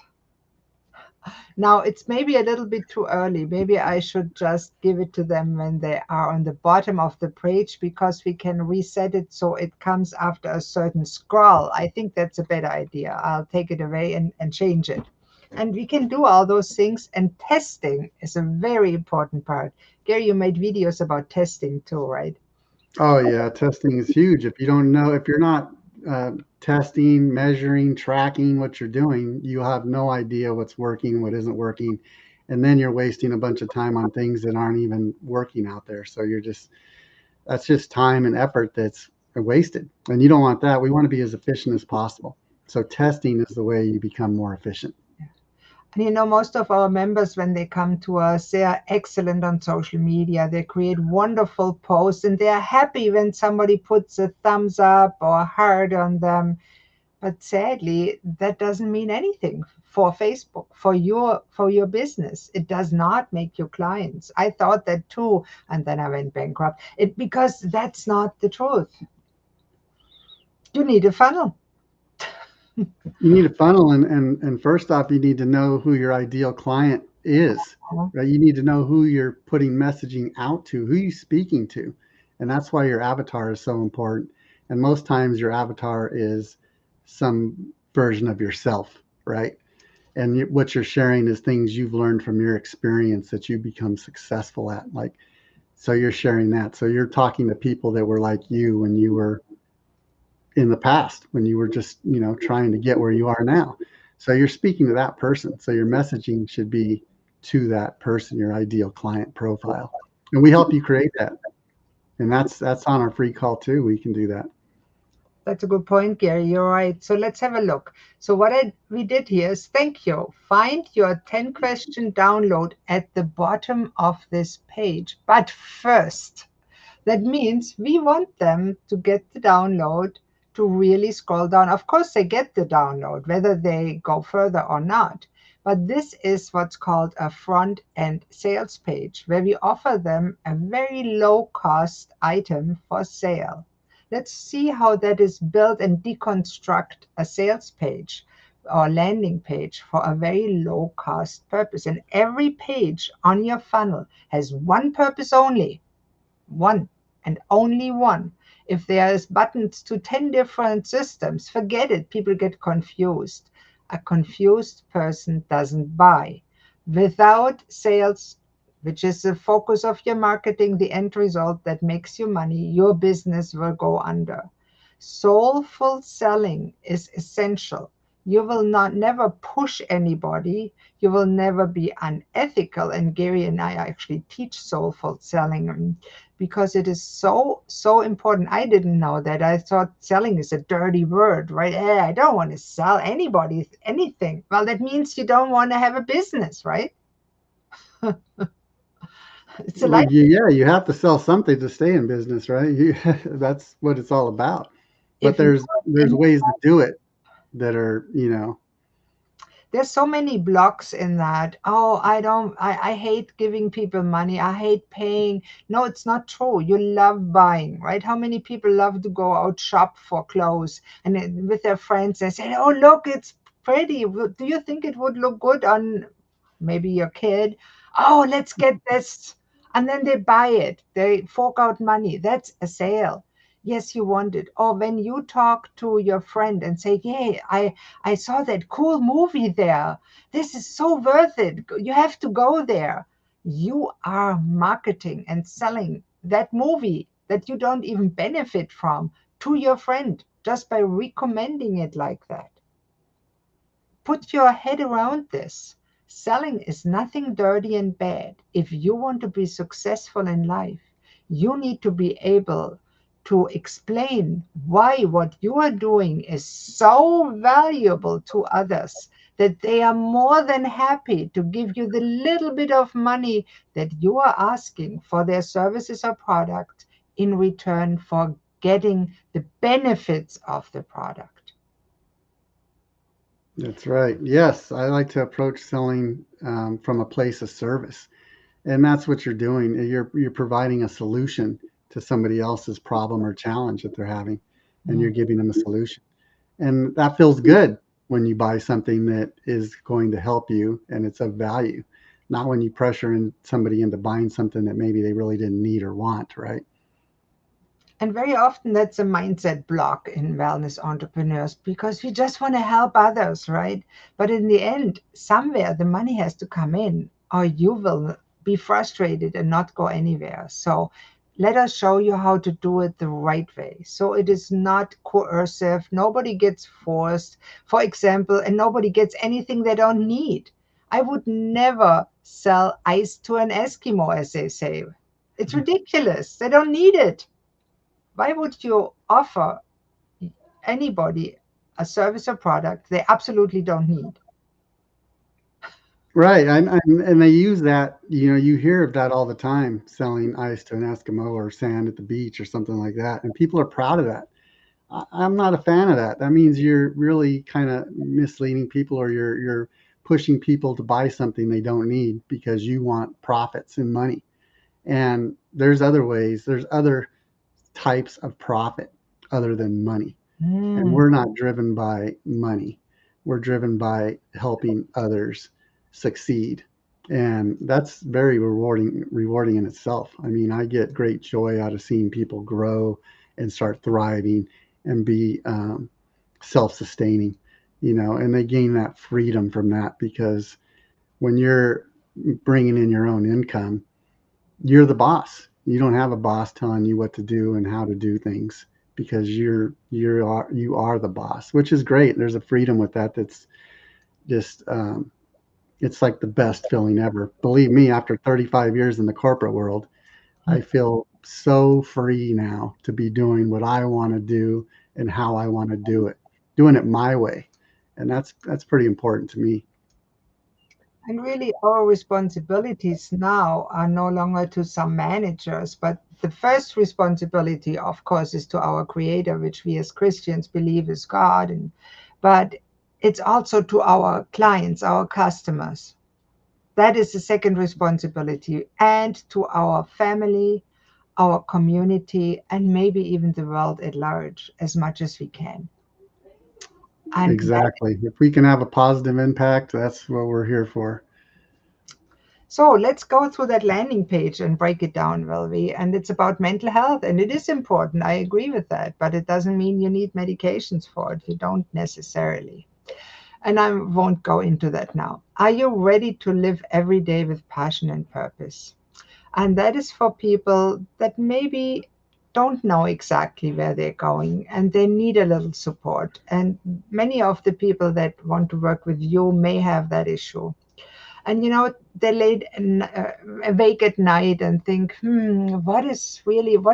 Now, it's maybe a little bit too early. Maybe I should just give it to them when they are on the bottom of the page, because we can reset it so it comes after a certain scroll. I think that's a better idea. I'll take it away and change it. And we can do all those things. And testing is a very important part. Gerry, you made videos about testing too, right? Oh yeah, testing is huge. If you don't know, if you're not testing, measuring, tracking what you're doing, you have no idea what's working, what isn't working, and then you're wasting a bunch of time on things that aren't even working out there. So you're just that's just time and effort that's wasted, and you don't want that. We want to be as efficient as possible. So testing is the way you become more efficient. And most of our members, when they come to us, they are excellent on social media. They create wonderful posts, and they are happy when somebody puts a thumbs up or a heart on them. But sadly, that doesn't mean anything for Facebook, for your business. It does not make you clients. I thought that too, and then I went bankrupt. Because that's not the truth. You need a funnel. You need a funnel, and first off, you need to know who your ideal client is, right? You need to know who you're putting messaging out to, who you speaking to, and that's why your avatar is so important. And most times, your avatar is some version of yourself, right? And what you're sharing is things you've learned from your experience that you become successful at. Like, so you're sharing that. So you're talking to people that were like you when you were in the past, when you were just, trying to get where you are now. So you're speaking to that person. So your messaging should be to that person, your ideal client profile. And we help you create that. And that's on our free call too. We can do that. That's a good point, Gerry. You're right. So let's have a look. So what we did here is, thank you. Find your 10-question download at the bottom of this page. But first, that means we want them to get the download, to really scroll down. Of course, they get the download, whether they go further or not. But this is what's called a front-end sales page, where we offer them a very low-cost item for sale. Let's see how that is built and deconstruct a sales page or landing page for a very low cost purpose. And every page on your funnel has one purpose only, one and only one. If there's buttons to 10 different systems, forget it. People get confused. A confused person doesn't buy. Without sales, which is the focus of your marketing, the end result that makes you money, your business will go under. Soulful selling is essential. You will never push anybody. You will never be unethical. And Gerry and I actually teach soulful selling because it is so, so important. I didn't know that. I thought selling is a dirty word, right? I don't want to sell anybody anything. Well, that means you don't want to have a business, right? It's a Well, life. yeah, you have to sell something to stay in business, right? That's what it's all about. But If you there's ways to do it that are. There's so many blocks in that. Oh, I hate giving people money. I hate paying. No, it's not true. You love buying, right? How many people love to go out shop for clothes and with their friends they say, oh, look, it's pretty. Do you think it would look good on maybe your kid? Oh, let's get this. And then they buy it. They fork out money. That's a sale. Yes, you want it. Or when you talk to your friend and say, yeah, I saw that cool movie there. This is so worth it. You have to go there. You are marketing and selling that movie that you don't even benefit from to your friend just by recommending it like that. Put your head around this. Selling is nothing dirty and bad. If you want to be successful in life, you need to be able to explain why what you are doing is so valuable to others that they are more than happy to give you the little bit of money that you are asking for their services or product in return for getting the benefits of the product. That's right. Yes, I like to approach selling from a place of service, and that's what you're doing. You're providing a solution to somebody else's problem or challenge that they're having, and you're Mm. giving them a solution. And that feels good when you buy something that is going to help you and it's of value, not when you pressure somebody into buying something that maybe they really didn't need or want, right? And very often that's a mindset block in wellness entrepreneurs because we just want to help others, right? But in the end, somewhere the money has to come in, or you will be frustrated and not go anywhere. So let us show you how to do it the right way. So it is not coercive, nobody gets forced, for example, and nobody gets anything they don't need. I would never sell ice to an Eskimo, as they say. It's ridiculous. They don't need it. Why would you offer anybody a service or product they absolutely don't need? Right. And they use that, you hear of that all the time, selling ice to an Eskimo or sand at the beach or something like that. And people are proud of that. I'm not a fan of that. That means you're really kind of misleading people, or you're pushing people to buy something they don't need because you want profits and money. And there's other ways, there's other types of profit other than money. And Mm. we're not driven by money. We're driven by helping others succeed. And that's very rewarding in itself. I mean, I get great joy out of seeing people grow and start thriving and be self-sustaining, and they gain that freedom from that, because when you're bringing in your own income, you're the boss. You don't have a boss telling you what to do and how to do things, because you are the boss, which is great. There's a freedom with that that's just it's like the best feeling ever. Believe me, after 35 years in the corporate world, I feel so free now to be doing what I want to do and how I want to do it, doing it my way, and that's pretty important to me. And really, our responsibilities now are no longer to some managers, but the first responsibility, of course, is to our Creator, which we as Christians believe is God. But it's also to our clients, our customers. That is the second responsibility, and to our family, our community, and maybe even the world at large, as much as we can. And that, Exactly. If we can have a positive impact, that's what we're here for. so let's go through that landing page and break it down, will we? And it's about mental health, and it is important. I agree with that, but it doesn't mean you need medications for it. You don't necessarily. And I won't go into that now. Are you ready to live every day with passion and purpose? And that is for people that maybe don't know exactly where they're going and they need a little support. And many of the people that want to work with you may have that issue. And they awake at night and think, what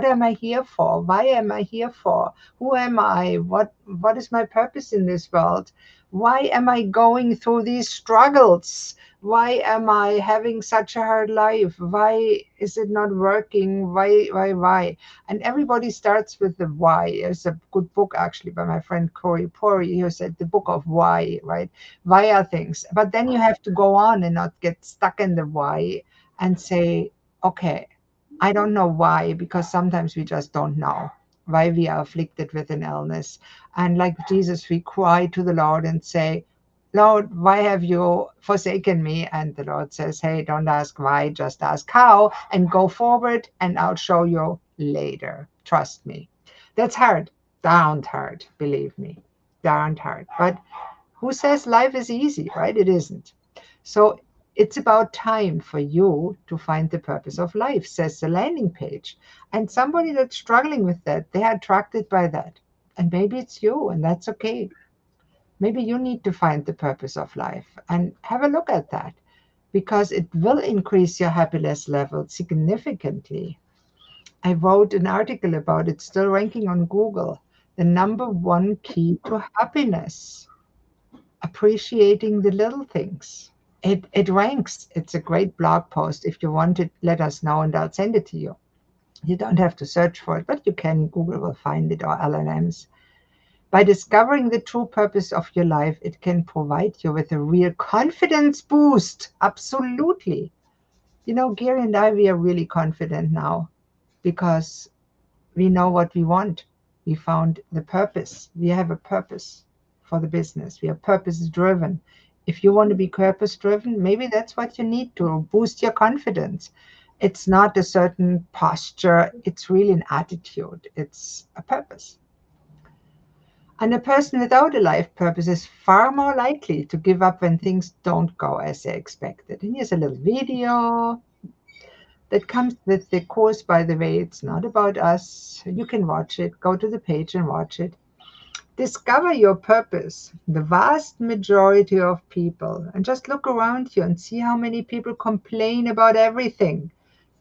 am I here for? Why am I here for? Who am I? What is my purpose in this world? Why am I going through these struggles? Why am I having such a hard life? Why is it not working? Why? And everybody starts with the why. There's a good book actually by my friend Corey Pori, who said the book of why, right? Why are things? But then you have to go on and not get stuck in the why and say, okay, I don't know why, because sometimes we just don't know why we are afflicted with an illness. And like Jesus, we cry to the Lord and say, Lord, why have you forsaken me? And the Lord says, hey, don't ask why, just ask how, and go forward, and I'll show you later. Trust me. That's hard, darned hard, believe me, darned hard. But who says life is easy, right? It isn't. So it's about time for you to find the purpose of life, says the landing page. And somebody that's struggling with that, they are attracted by that. And maybe it's you, and that's okay. Maybe you need to find the purpose of life and have a look at that, because it will increase your happiness level significantly. I wrote an article about it, still ranking on Google, the number one key to happiness. appreciating the little things. It ranks. It's a great blog post. If you want it, let us know and I'll send it to you. You don't have to search for it, but you can. Google will find it, or LLMs. By discovering the true purpose of your life, it can provide you with a real confidence boost. Absolutely. You know, Gary and I, we are really confident now because we know what we want. We found the purpose. We have a purpose for the business. We are purpose driven. If you want to be purpose driven, maybe that's what you need to boost your confidence. It's not a certain posture, it's really an attitude, it's a purpose. And a person without a life purpose is far more likely to give up when things don't go as they expected. And here's a little video that comes with the course, by the way. It's not about us. You can watch it. Go to the page and watch it. Discover your purpose. The vast majority of people, and just look around you and see how many people complain about everything.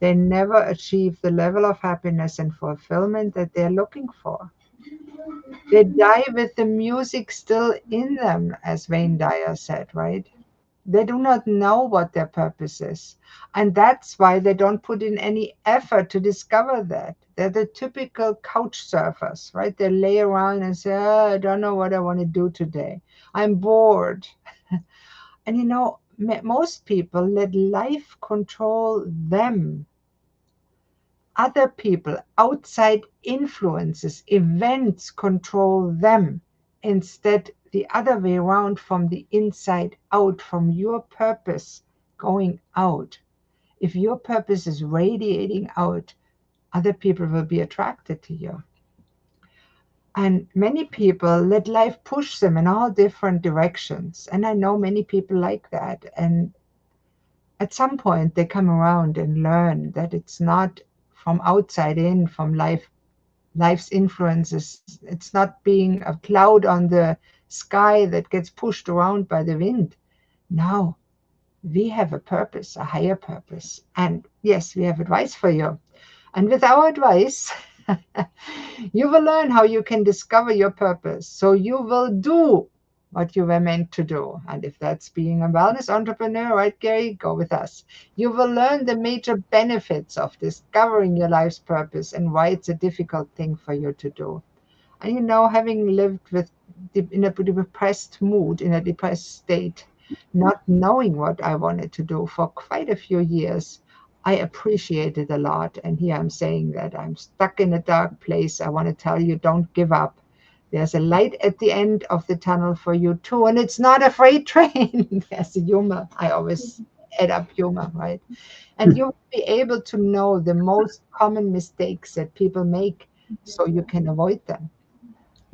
They never achieve the level of happiness and fulfillment that they're looking for. They die with the music still in them, as Wayne Dyer said, right? They do not know what their purpose is. And that's why they don't put in any effort to discover that. They're the typical couch surfers, right? They lay around and say, oh, I don't know what I want to do today. I'm bored. And you know, most people let life control them. Other people, outside influences, events control them. Instead, the other way around, from the inside out, from your purpose going out. If your purpose is radiating out, other people will be attracted to you. And many people let life push them in all different directions. And I know many people like that. And at some point, they come around and learn that it's not from outside in, from life's influences. It's not being a cloud on the sky that gets pushed around by the wind. No, we have a purpose, a higher purpose. And yes, we have advice for you. And with our advice, you will learn how you can discover your purpose. So you will do what you were meant to do. And if that's being a wellness entrepreneur, right, Gerry, go with us. You will learn the major benefits of discovering your life's purpose and why it's a difficult thing for you to do. And you know, having lived in a depressed mood, in a depressed state, not knowing what I wanted to do for quite a few years, I appreciate it a lot. And here I'm saying that I'm stuck in a dark place. I want to tell you, don't give up. There's a light at the end of the tunnel for you too. And it's not a freight train. There's a humor. I always add up humor, right? And you'll be able to know the most common mistakes that people make so you can avoid them.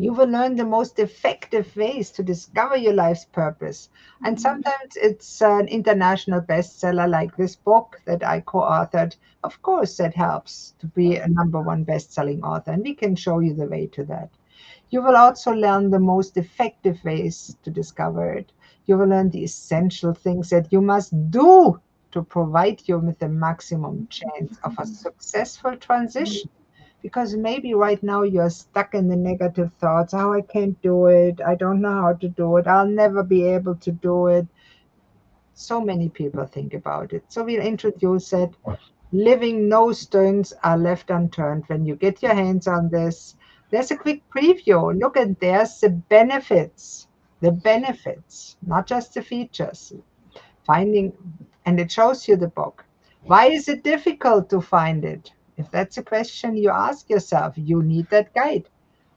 You will learn the most effective ways to discover your life's purpose. And sometimes it's an international bestseller like this book that I co authored. Of course, that helps to be a number one best selling author, and we can show you the way to that. You will also learn the most effective ways to discover it. You will learn the essential things that you must do to provide you with the maximum chance of a successful transition. Because maybe right now you're stuck in the negative thoughts. Oh, I can't do it. I don't know how to do it. I'll never be able to do it. So many people think about it. So we'll introduce it. Living no stones are left unturned. When you get your hands on this, there's a quick preview. Look, and there's the benefits, not just the features. Finding, and it shows you the book. Why is it difficult to find it? If that's a question you ask yourself, you need that guide.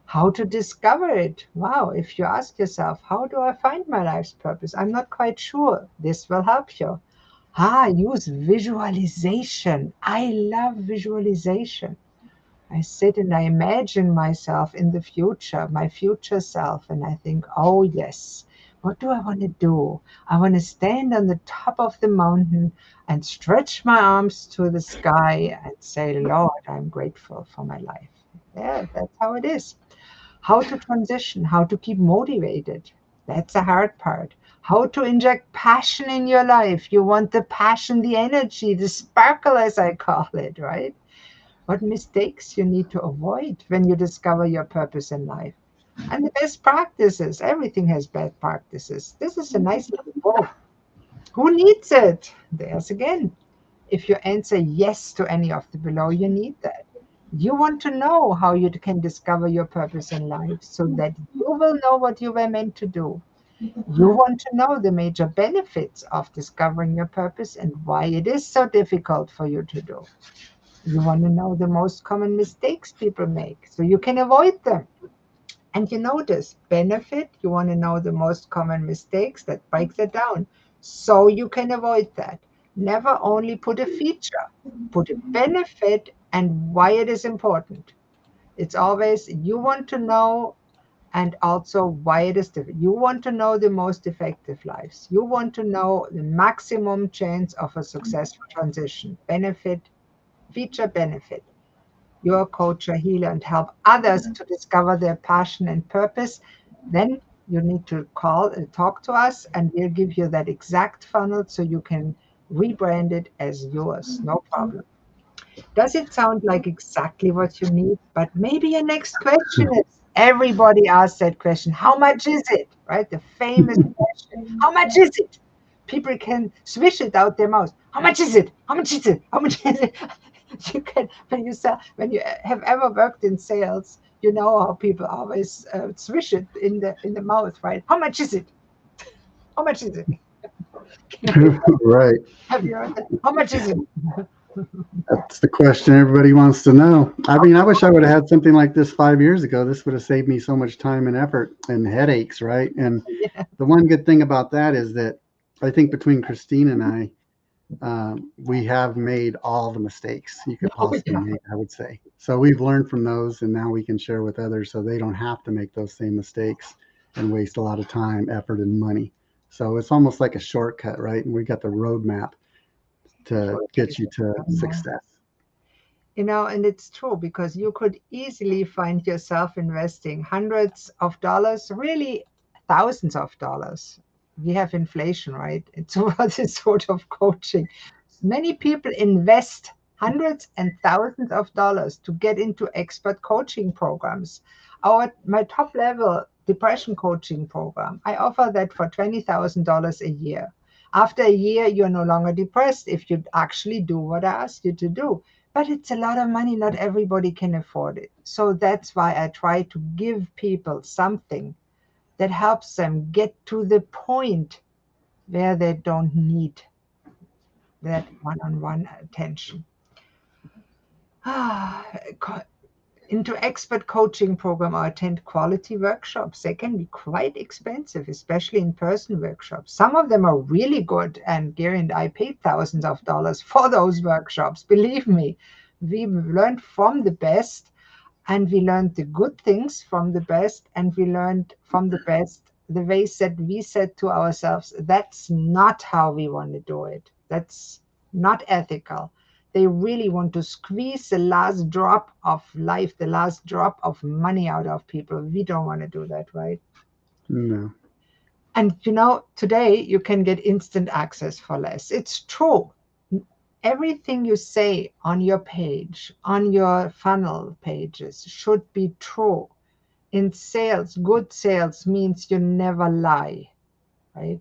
How to discover it? Wow, if you ask yourself, how do I find my life's purpose? I'm not quite sure. This will help you. Use visualization. I love visualization. I sit and I imagine myself in the future, my future self, and I think, oh, yes, what do I want to do? I want to stand on the top of the mountain and stretch my arms to the sky and say, Lord, I'm grateful for my life. Yeah, that's how it is. How to transition, how to keep motivated. That's the hard part. How to inject passion in your life. You want the passion, the energy, the sparkle, as I call it, right? What mistakes you need to avoid when you discover your purpose in life. And the best practices, everything has best practices. This is a nice little book. Who needs it? There's again. If you answer yes to any of the below, you need that. You want to know how you can discover your purpose in life so that you will know what you were meant to do. You want to know the major benefits of discovering your purpose and why it is so difficult for you to do. You want to know the most common mistakes people make so you can avoid them. And you notice benefit, you want to know the most common mistakes that breaks it down so you can avoid that. Never only put a feature, put a benefit and why it is important. It's always you want to know and also why it is different. You want to know the most effective lives. You want to know the maximum chance of a successful transition. Benefit, feature, benefit. You're a coach, a healer, and help others to discover their passion and purpose. Then you need to call and talk to us, and we'll give you that exact funnel so you can rebrand it as yours. No problem. Does it sound like exactly what you need? But maybe your next question is everybody asks that question. How much is it? Right? The famous question. How much is it? People can swish it out their mouths. How much is it? How much is it? How much is it? You can when you sell when you have ever worked in sales, you know how people always swish it in the mouth, right? How much is it? How much is it? Right. Have you heard that? How much is it? That's the question everybody wants to know. I mean, I wish I would have had something like this 5 years ago. This would have saved me so much time and effort and headaches, right? And Yeah. the one good thing about that is that I think between Christine and I, we have made all the mistakes you could Oh, possibly yeah. make, I would say. So we've learned from those, and now we can share with others so they don't have to make those same mistakes and waste a lot of time, effort, and money. So it's almost like a shortcut, right? And we got the roadmap to get you to success. And it's true because you could easily find yourself investing hundreds of dollars, really thousands of dollars. We have inflation, right? It's what this sort of coaching. Many people invest hundreds and thousands of dollars to get into expert coaching programs. My top level depression coaching program, I offer that for $20,000 a year. After a year, you're no longer depressed if you actually do what I asked you to do. But it's a lot of money. Not everybody can afford it. So that's why I try to give people something that helps them get to the point where they don't need that one-on-one attention. Into expert coaching program or attend quality workshops. They can be quite expensive, especially in-person workshops. Some of them are really good, and Gerry and I paid thousands of dollars for those workshops. Believe me, we learned from the best, and we learned the good things from the best, and we learned from the best the ways that we said to ourselves, that's not how we want to do it. That's not ethical. They really want to squeeze the last drop of life, the last drop of money out of people. We don't want to do that, right? No, And today you can get instant access for less. It's true. Everything you say on your page, on your funnel pages, should be true. In sales, good sales means you never lie, right?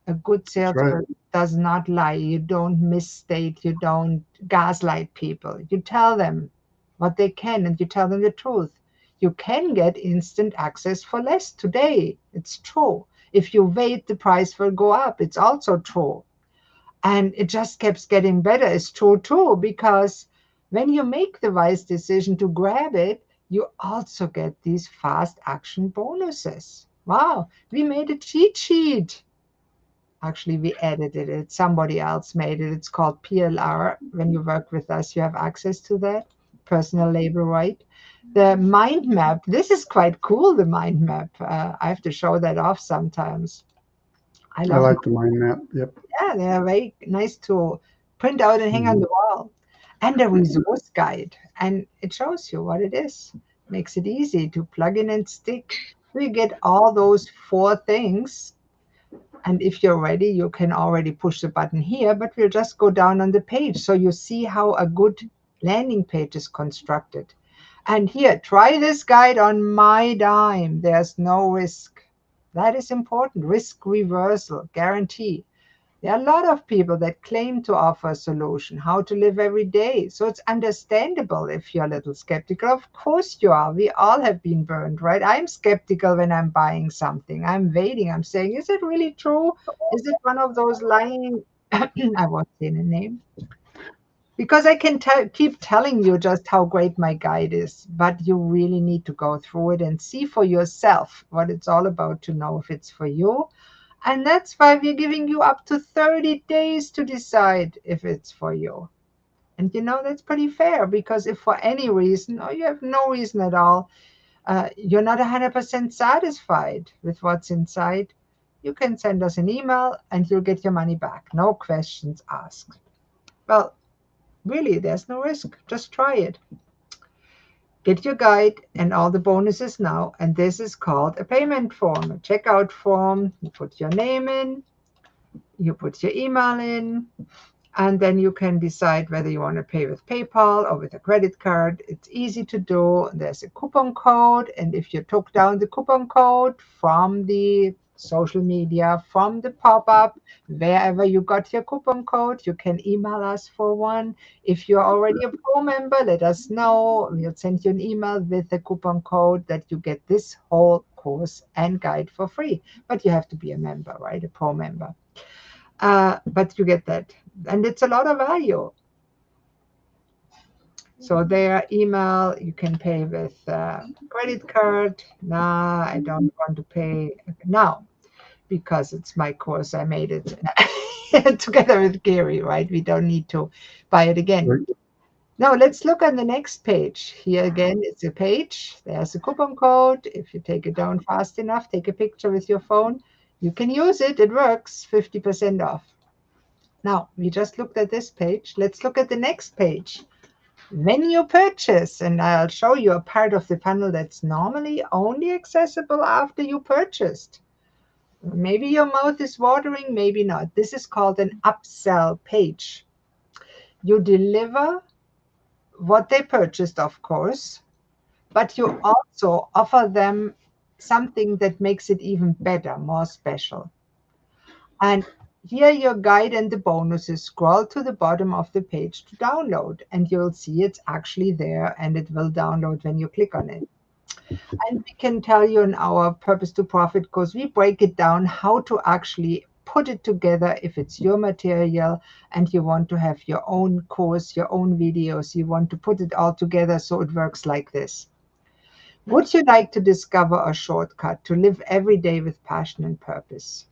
A good that's right. salesperson does not lie. You don't misstate. You don't gaslight people. You tell them what they can and you tell them the truth. You can get instant access for less today. It's true. If you wait, the price will go up. It's also true. And it just keeps getting better. It's true too, because when you make the wise decision to grab it, you also get these fast action bonuses. Wow, we made a cheat sheet. Actually, we edited it. Somebody else made it. It's called PLR. When you work with us, you have access to that personal labor right. The mind map. This is quite cool. The mind map. I have to show that off sometimes. I I love. like the mind map. Yep. Yeah, they are very nice to print out and hang on Mhm. the wall. And a resource guide. And it shows you what it is. Makes it easy to plug in and stick. So you get all those four things. And if you're ready, you can already push the button here, but we'll just go down on the page so you see how a good landing page is constructed. And here, try this guide on my dime. There's no risk. That is important. Risk reversal, guarantee. There are a lot of people that claim to offer a solution, how to live every day. So it's understandable if you're a little skeptical. Of course you are. We all have been burned, right? I'm skeptical when I'm buying something. I'm waiting. I'm saying, is it really true? Is it one of those lying? I won't say the name. Because I can keep telling you just how great my guide is, but you really need to go through it and see for yourself what it's all about to know if it's for you. And that's why we're giving you up to 30 days to decide if it's for you. And that's pretty fair, because if for any reason, or you have no reason at all, you're not 100% satisfied with what's inside, you can send us an email and you'll get your money back. No questions asked. Well, really, there's no risk. Just try it. Get your guide and all the bonuses now. And this is called a payment form, a checkout form. You put your name in, you put your email in, and then you can decide whether you want to pay with PayPal or with a credit card. It's easy to do. There's a coupon code. And if you took down the coupon code from the social media, from the pop-up, wherever you got your coupon code, you can email us for one. If you're already a pro member, let us know. We'll send you an email with the coupon code that you get this whole course and guide for free. But you have to be a member, right? A pro member. But you get that. And it's a lot of value. So their email, you can pay with credit card. Nah, I don't want to pay now because it's my course. I made it together with Gerry, right? We don't need to buy it again. Now let's look on the next page. Here again, it's a page. There's a coupon code. If you take it down fast enough, take a picture with your phone. You can use it. It works, 50% off. Now, we just looked at this page. Let's look at the next page. When you purchase, and I'll show you a part of the funnel that's normally only accessible after you purchased. Maybe your mouth is watering, maybe not. This is called an upsell page. You deliver what they purchased, of course, but you also offer them something that makes it even better, more special. And here your guide and the bonuses. Scroll to the bottom of the page to download, and you'll see it's actually there, and it will download when you click on it. And we can tell you in our Purpose to Profit course, we break it down how to actually put it together if it's your material and you want to have your own course, your own videos, you want to put it all together so it works like this. Would you like to discover a shortcut to live every day with passion and purpose?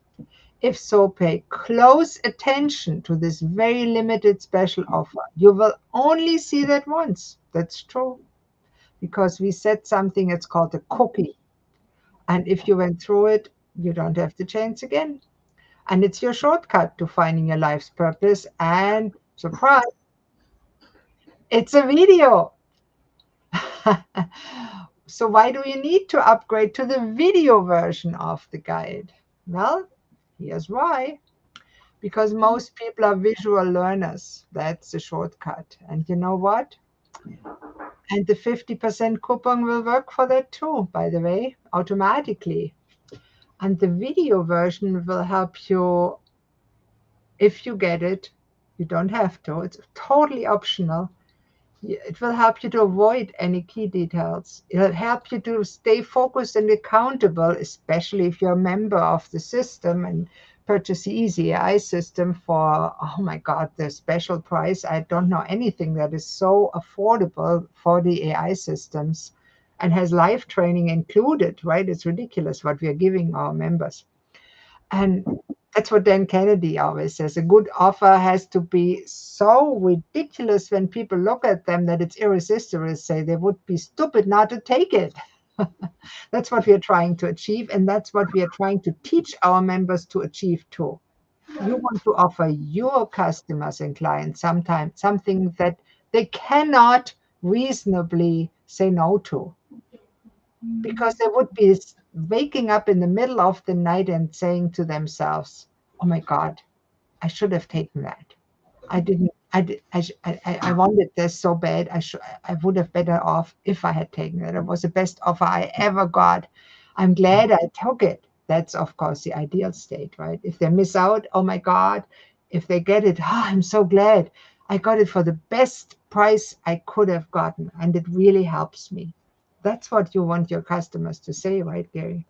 If so, pay close attention to this very limited special offer. You will only see that once. That's true. Because we set something, it's called a cookie. And if you went through it, you don't have to change again. And it's your shortcut to finding your life's purpose. And surprise, it's a video. So why do you need to upgrade to the video version of the guide? Well, here's why. Because most people are visual learners. That's a shortcut. And you know what? And the 50% coupon will work for that too, by the way, automatically. And the video version will help you if you get it. You don't have to. It's totally optional. It will help you to avoid any key details. It'll help you to stay focused and accountable, especially if you're a member of the system and purchase the Easy AI system for, oh my God, the special price. I don't know anything that is so affordable for the AI systems and has live training included, right? It's ridiculous what we are giving our members. And that's what Dan Kennedy always says. A good offer has to be so ridiculous when people look at them that it's irresistible. Say they would be stupid not to take it. That's what we are trying to achieve, and that's what we are trying to teach our members to achieve too. You want to offer your customers and clients something that they cannot reasonably say no to, because they would be waking up in the middle of the night and saying to themselves, oh my God, I should have taken that. I didn't I wanted this so bad. I would have better off if I had taken it. It was the best offer I ever got. I'm glad I took it. That's of course the ideal state, right? If they miss out, oh my God. If they get it, I'm so glad I got it for the best price I could have gotten, and it really helps me. That's what you want your customers to say, right, Gerry?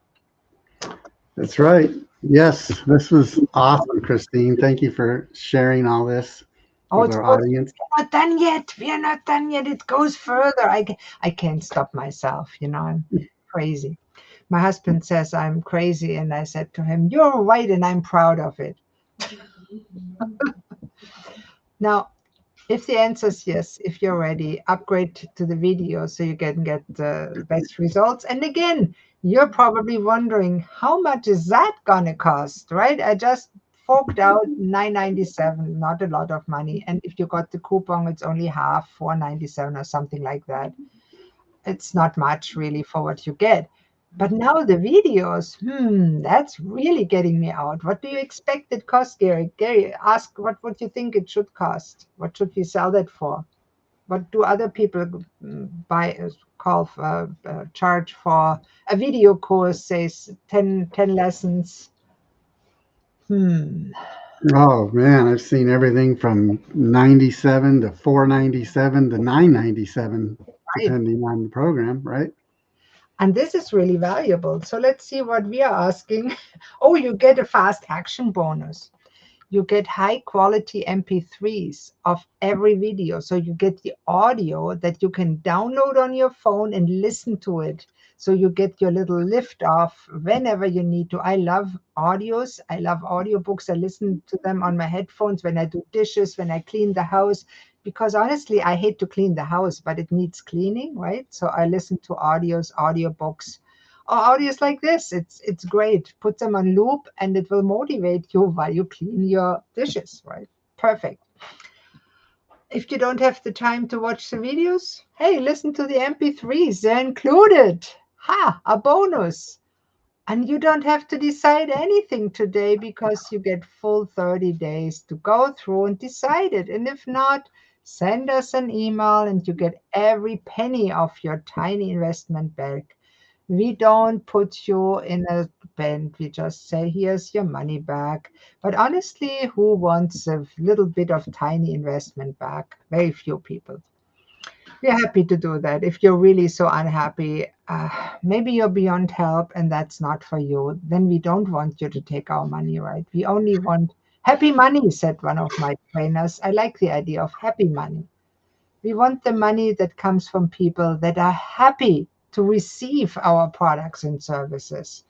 That's right. Yes, this was awesome, Christine. Thank you for sharing all this Oh, with it's our good. audience. We're not done yet. We are not done yet. It goes further. I can't stop myself. I'm crazy. My husband says I'm crazy, and I said to him, "You're right, and I'm proud of it." Now, if the answer is yes, if you're ready, upgrade to the video so you can get the best results. And again, you're probably wondering, how much is that gonna cost, right? I just forked out 9.97, not a lot of money. And if you got the coupon, it's only half, 4.97 or something like that. It's not much really for what you get. But now the videos, that's really getting me out. What do you expect it costs, Gary? Gary, ask what would you think it should cost? What should we sell that for? What do other people buy, charge for a video course, says 10 lessons? Hmm, Oh man, I've seen everything from 97 to 497 to 997, right. depending on the program, right? And this is really valuable. So let's see what we are asking. Oh, you get a fast action bonus. You get high quality MP3s of every video. So you get the audio that you can download on your phone and listen to it. So you get your little lift off whenever you need to. I love audios. I love audiobooks. I listen to them on my headphones when I do dishes, when I clean the house. Because honestly, I hate to clean the house, but it needs cleaning, right? So I listen to audiobooks, or audios like this. It's great. Put them on loop and it will motivate you while you clean your dishes, right? Perfect. If you don't have the time to watch the videos, hey, listen to the MP3s. They're included. Ha, a bonus. And you don't have to decide anything today because you get full 30 days to go through and decide it. And if not, send us an email and you get every penny of your tiny investment back. We don't put you in a band. We just say, here's your money back. But honestly, who wants a little bit of tiny investment back? Very few people. We're happy to do that. If you're really so unhappy, maybe you're beyond help and that's not for you, then we don't want you to take our money, right? We only want happy money, said one of my trainers. I like the idea of happy money. We want the money that comes from people that are happy to receive our products and services.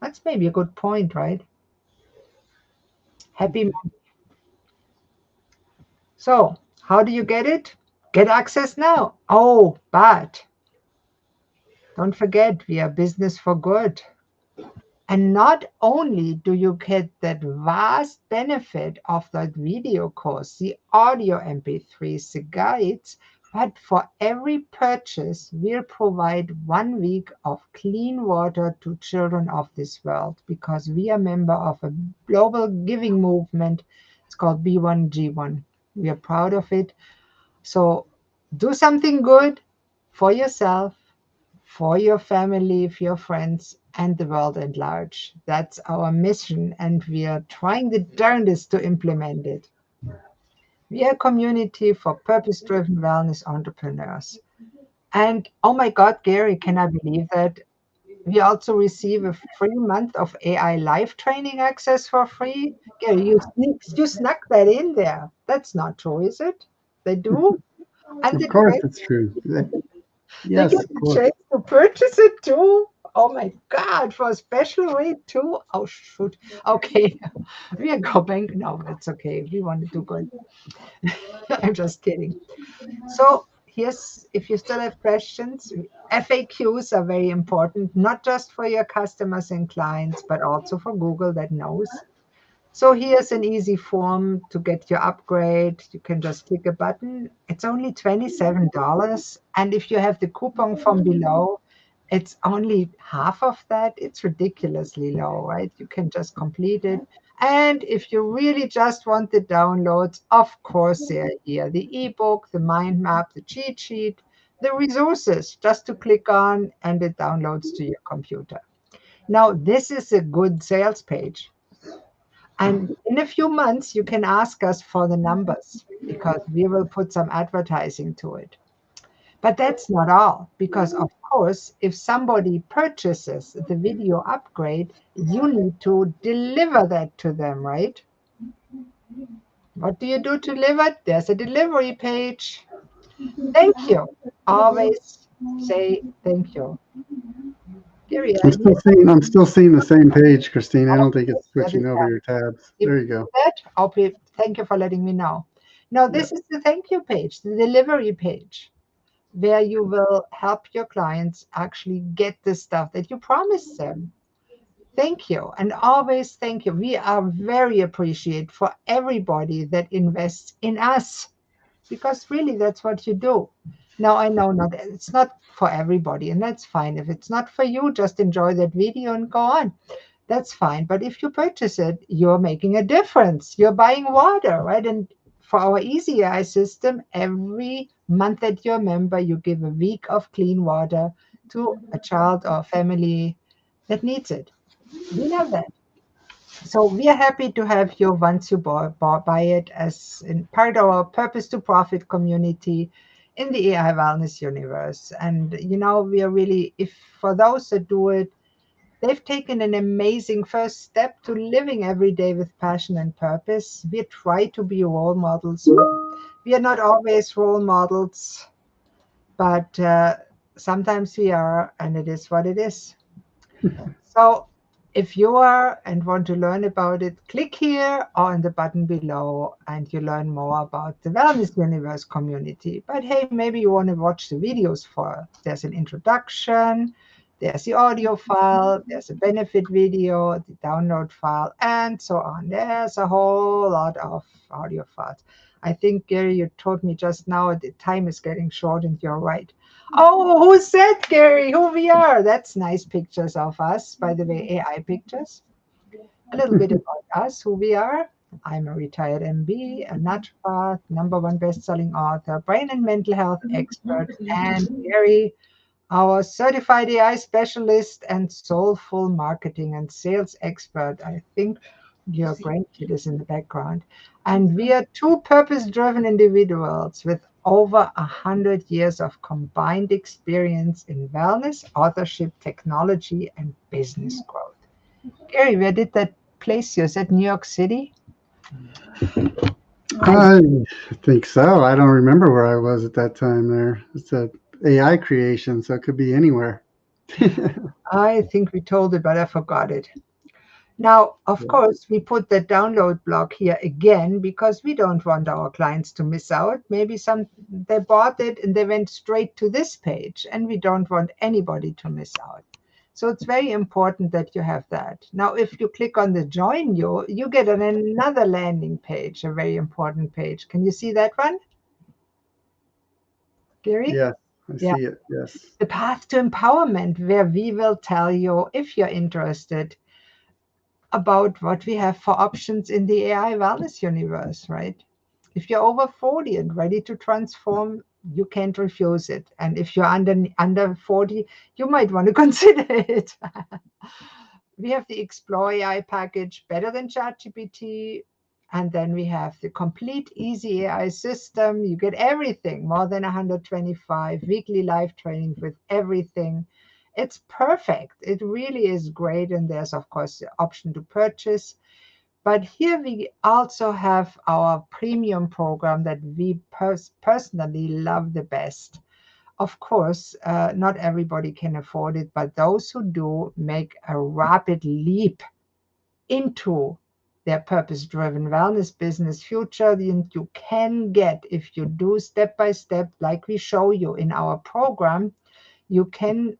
That's maybe a good point, right? Happy money. So, how do you get it? Get access now. Oh, but don't forget, we are business for good. And not only do you get that vast benefit of that video course, the audio MP3s, the guides, but for every purchase, we'll provide 1 week of clean water to children of this world because we are member of a global giving movement. It's called B1G1. We are proud of it. So do something good for yourself, for your family, for your friends, and the world at large. That's our mission, and we are trying the darndest to implement it. We are a community for purpose driven wellness entrepreneurs. And oh my God, Gary, can I believe that? We also receive a free month of AI live training access for free. Gary, you snuck that in there. That's not true, is it? They do? And Of the course, it's true. they Yes, get of the course. chance to purchase it too. Oh my God, for a special rate too. Oh shoot. Okay. We are going. No, it's okay. We want to do good. I'm just kidding. So here's, if you still have questions, FAQs are very important, not just for your customers and clients, but also for Google that knows. So here's an easy form to get your upgrade. You can just click a button. It's only $27. And if you have the coupon from below, It's only half of that. It's ridiculously low, right? You can just complete it. And if you really just want the downloads, of course, they're here. The ebook, the mind map, the cheat sheet, the resources just to click on and it downloads to your computer. Now, this is a good sales page. And in a few months, you can ask us for the numbers because we will put some advertising to it. But that's not all, because of course, if somebody purchases the video upgrade, you need to deliver that to them, right? What do you do to deliver? There's a delivery page. Thank you. Always say thank you. Gerry, are you I'm still seeing the same page, Christine. I don't think it's that is switching over your tabs. if There you you do go. that, okay, thank you for letting me know. Now, Yeah. this is the thank you page, the delivery page, where you will help your clients actually get the stuff that you promised them. Thank you. And always thank you. We are very appreciative for everybody that invests in us because really that's what you do. Now I know not it's not for everybody, and that's fine. If it's not for you, just enjoy that video and go on. That's fine. But if you purchase it, you're making a difference. You're buying water, right? And for our Easy AI system, every month that you're a member, you give a week of clean water to a child or family that needs it. We love that. So we are happy to have you once you buy it as in part of our purpose to profit community in the AI wellness universe. And we are really, if for those that do it, they've taken an amazing first step to living every day with passion and purpose. We try to be role models. We are not always role models, but sometimes we are, and it is what it is. So if you are and want to learn about it, click here or in the button below and you learn more about the Wellness Universe community. But hey, maybe you want to watch the videos for. There's an introduction, there's the audio file, there's a benefit video, the download file, and so on. There's a whole lot of audio files. I think, Gerry, you told me just now the time is getting short, and you're right. Oh, who said, Gerry, who we are? That's nice pictures of us, by the way, AI pictures. A little bit about us, who we are. I'm a retired MB, a naturopath, #1 best-selling author, brain and mental health expert, and Gerry, our certified AI specialist and soulful marketing and sales expert. I think your grandkid is in the background. And we are two purpose driven individuals with over 100 years of combined experience in wellness, authorship, technology, and business growth. Gerry, where did that place you? Is that New York City? I I think so. I don't remember where I was at that time there. It's a AI creation, so it could be anywhere. I think we told it, but I forgot it. Now, of course, we put the download block here again because we don't want our clients to miss out. Maybe they bought it and they went straight to this page, and we don't want anybody to miss out. So it's very important that you have that. Now, if you click on the join you get another landing page, a very important page. Can you see that one, Gerry? Yes, I Yeah. see it. Yes. The path to empowerment, where we will tell you if you're interested about what we have for options in the AI wellness universe, right? If you're over 40 and ready to transform, you can't refuse it. And if you're under 40, you might want to consider it. We have the Explore AI package, better than ChatGPT. And then we have the complete easy AI system. You get everything, more than 125 weekly live training with everything. It's perfect. It really is great. And there's, of course, the option to purchase. But here we also have our premium program that we personally love the best. Of course, not everybody can afford it, but those who do make a rapid leap into their purpose-driven wellness business future. And you can get, if you do step by step, like we show you in our program, you can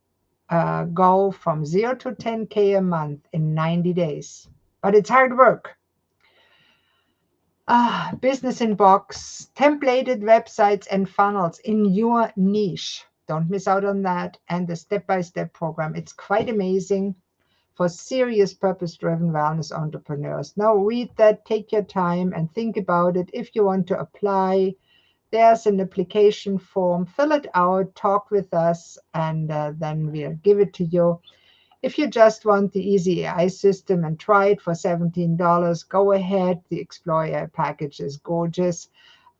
go from 0 to 10K a month in 90 days. But it's hard work. Business in box, templated websites and funnels in your niche. Don't miss out on that. And the step-by-step program, it's quite amazing for serious purpose-driven wellness entrepreneurs. Now read that, take your time and think about it. If you want to apply, there's an application form. Fill it out, talk with us, and then we'll give it to you. If you just want the easy AI system and try it for $17, go ahead. The Explore AI package is gorgeous.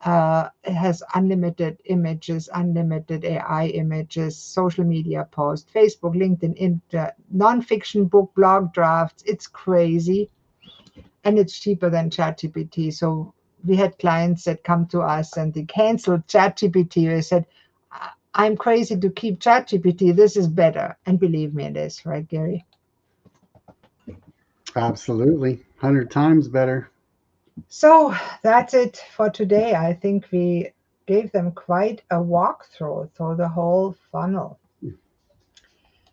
It has unlimited images, unlimited AI images, social media posts, Facebook, LinkedIn, nonfiction book, blog drafts. It's crazy. And it's cheaper than ChatGPT. So we had clients that come to us and they canceled ChatGPT. They said, I'm crazy to keep ChatGPT. This is better. And believe me, it is, right, Gerry? Absolutely. 100 times better. So that's it for today. I think we gave them quite a walkthrough through the whole funnel.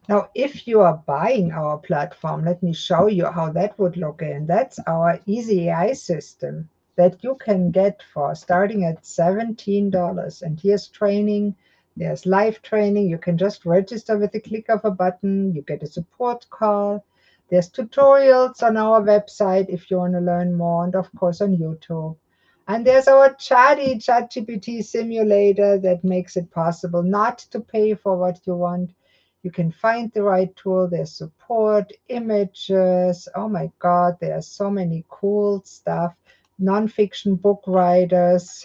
Now, if you are buying our platform, let me show you how that would look. And that's our Easy AI system that you can get for starting at $17. And here's training. There's live training. You can just register with the click of a button. You get a support call. There's tutorials on our website if you want to learn more, and of course on YouTube. And there's our ChatGPT simulator that makes it possible not to pay for what you want. You can find the right tool. There's support, images. Oh my God, there's so many cool stuff. Nonfiction book writers.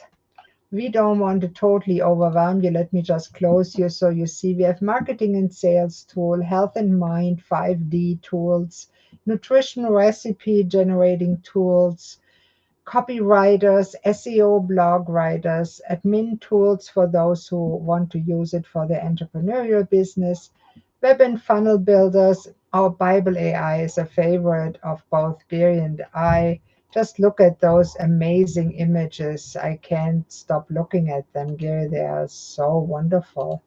We don't want to totally overwhelm you. Let me just close you so you see we have marketing and sales tool, health and mind, 5D tools, nutrition recipe generating tools, copywriters, SEO blog writers, admin tools for those who want to use it for their entrepreneurial business, web and funnel builders. Our Bible AI is a favorite of both Gerry and I. Just look at those amazing images. I can't stop looking at them, Gerry. They are so wonderful.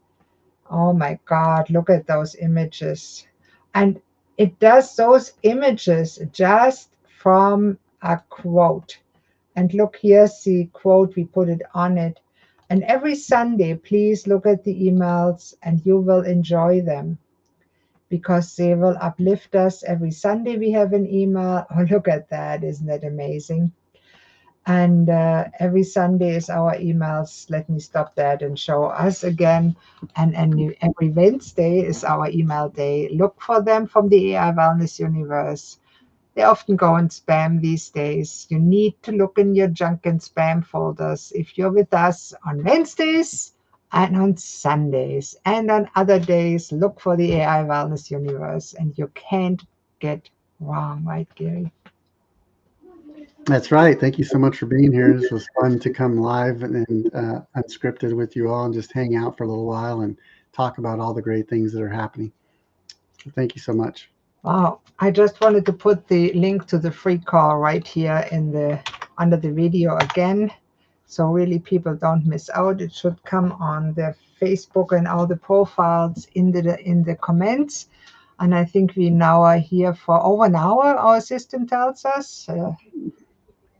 Oh my God, look at those images. And it does those images just from a quote. And look, here's the quote, we put it on it. And every Sunday, please look at the emails and you will enjoy them because they will uplift us. Every Sunday we have an email. Oh, look at that. Isn't that amazing? And every Sunday is our emails. Let me stop that and show us again. And every Wednesday is our email day. Look for them from the AI Wellness Universe. They often go in spam these days. You need to look in your junk and spam folders if you're with us on Wednesdays and on Sundays. And on other days, look for the AI Wellness Universe. And you can't get wrong, right, Gerry? That's right. Thank you so much for being here. This was fun to come live and unscripted with you all and just hang out for a little while and talk about all the great things that are happening. So thank you so much. Wow. I just wanted to put the link to the free call right here in the under the video again. So really people don't miss out. It should come on the Facebook and all the profiles in the comments. And I think we now are here for over an hour, our system tells us.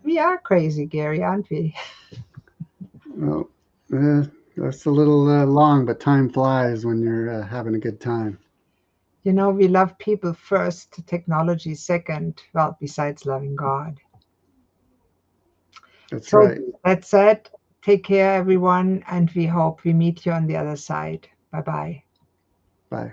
We are crazy, Gerry, aren't we? Well, that's a little long, but time flies when you're having a good time. You know, we love people first, technology second, well, besides loving God. That's So right. that said, take care, everyone, and we hope we meet you on the other side. Bye bye. Bye.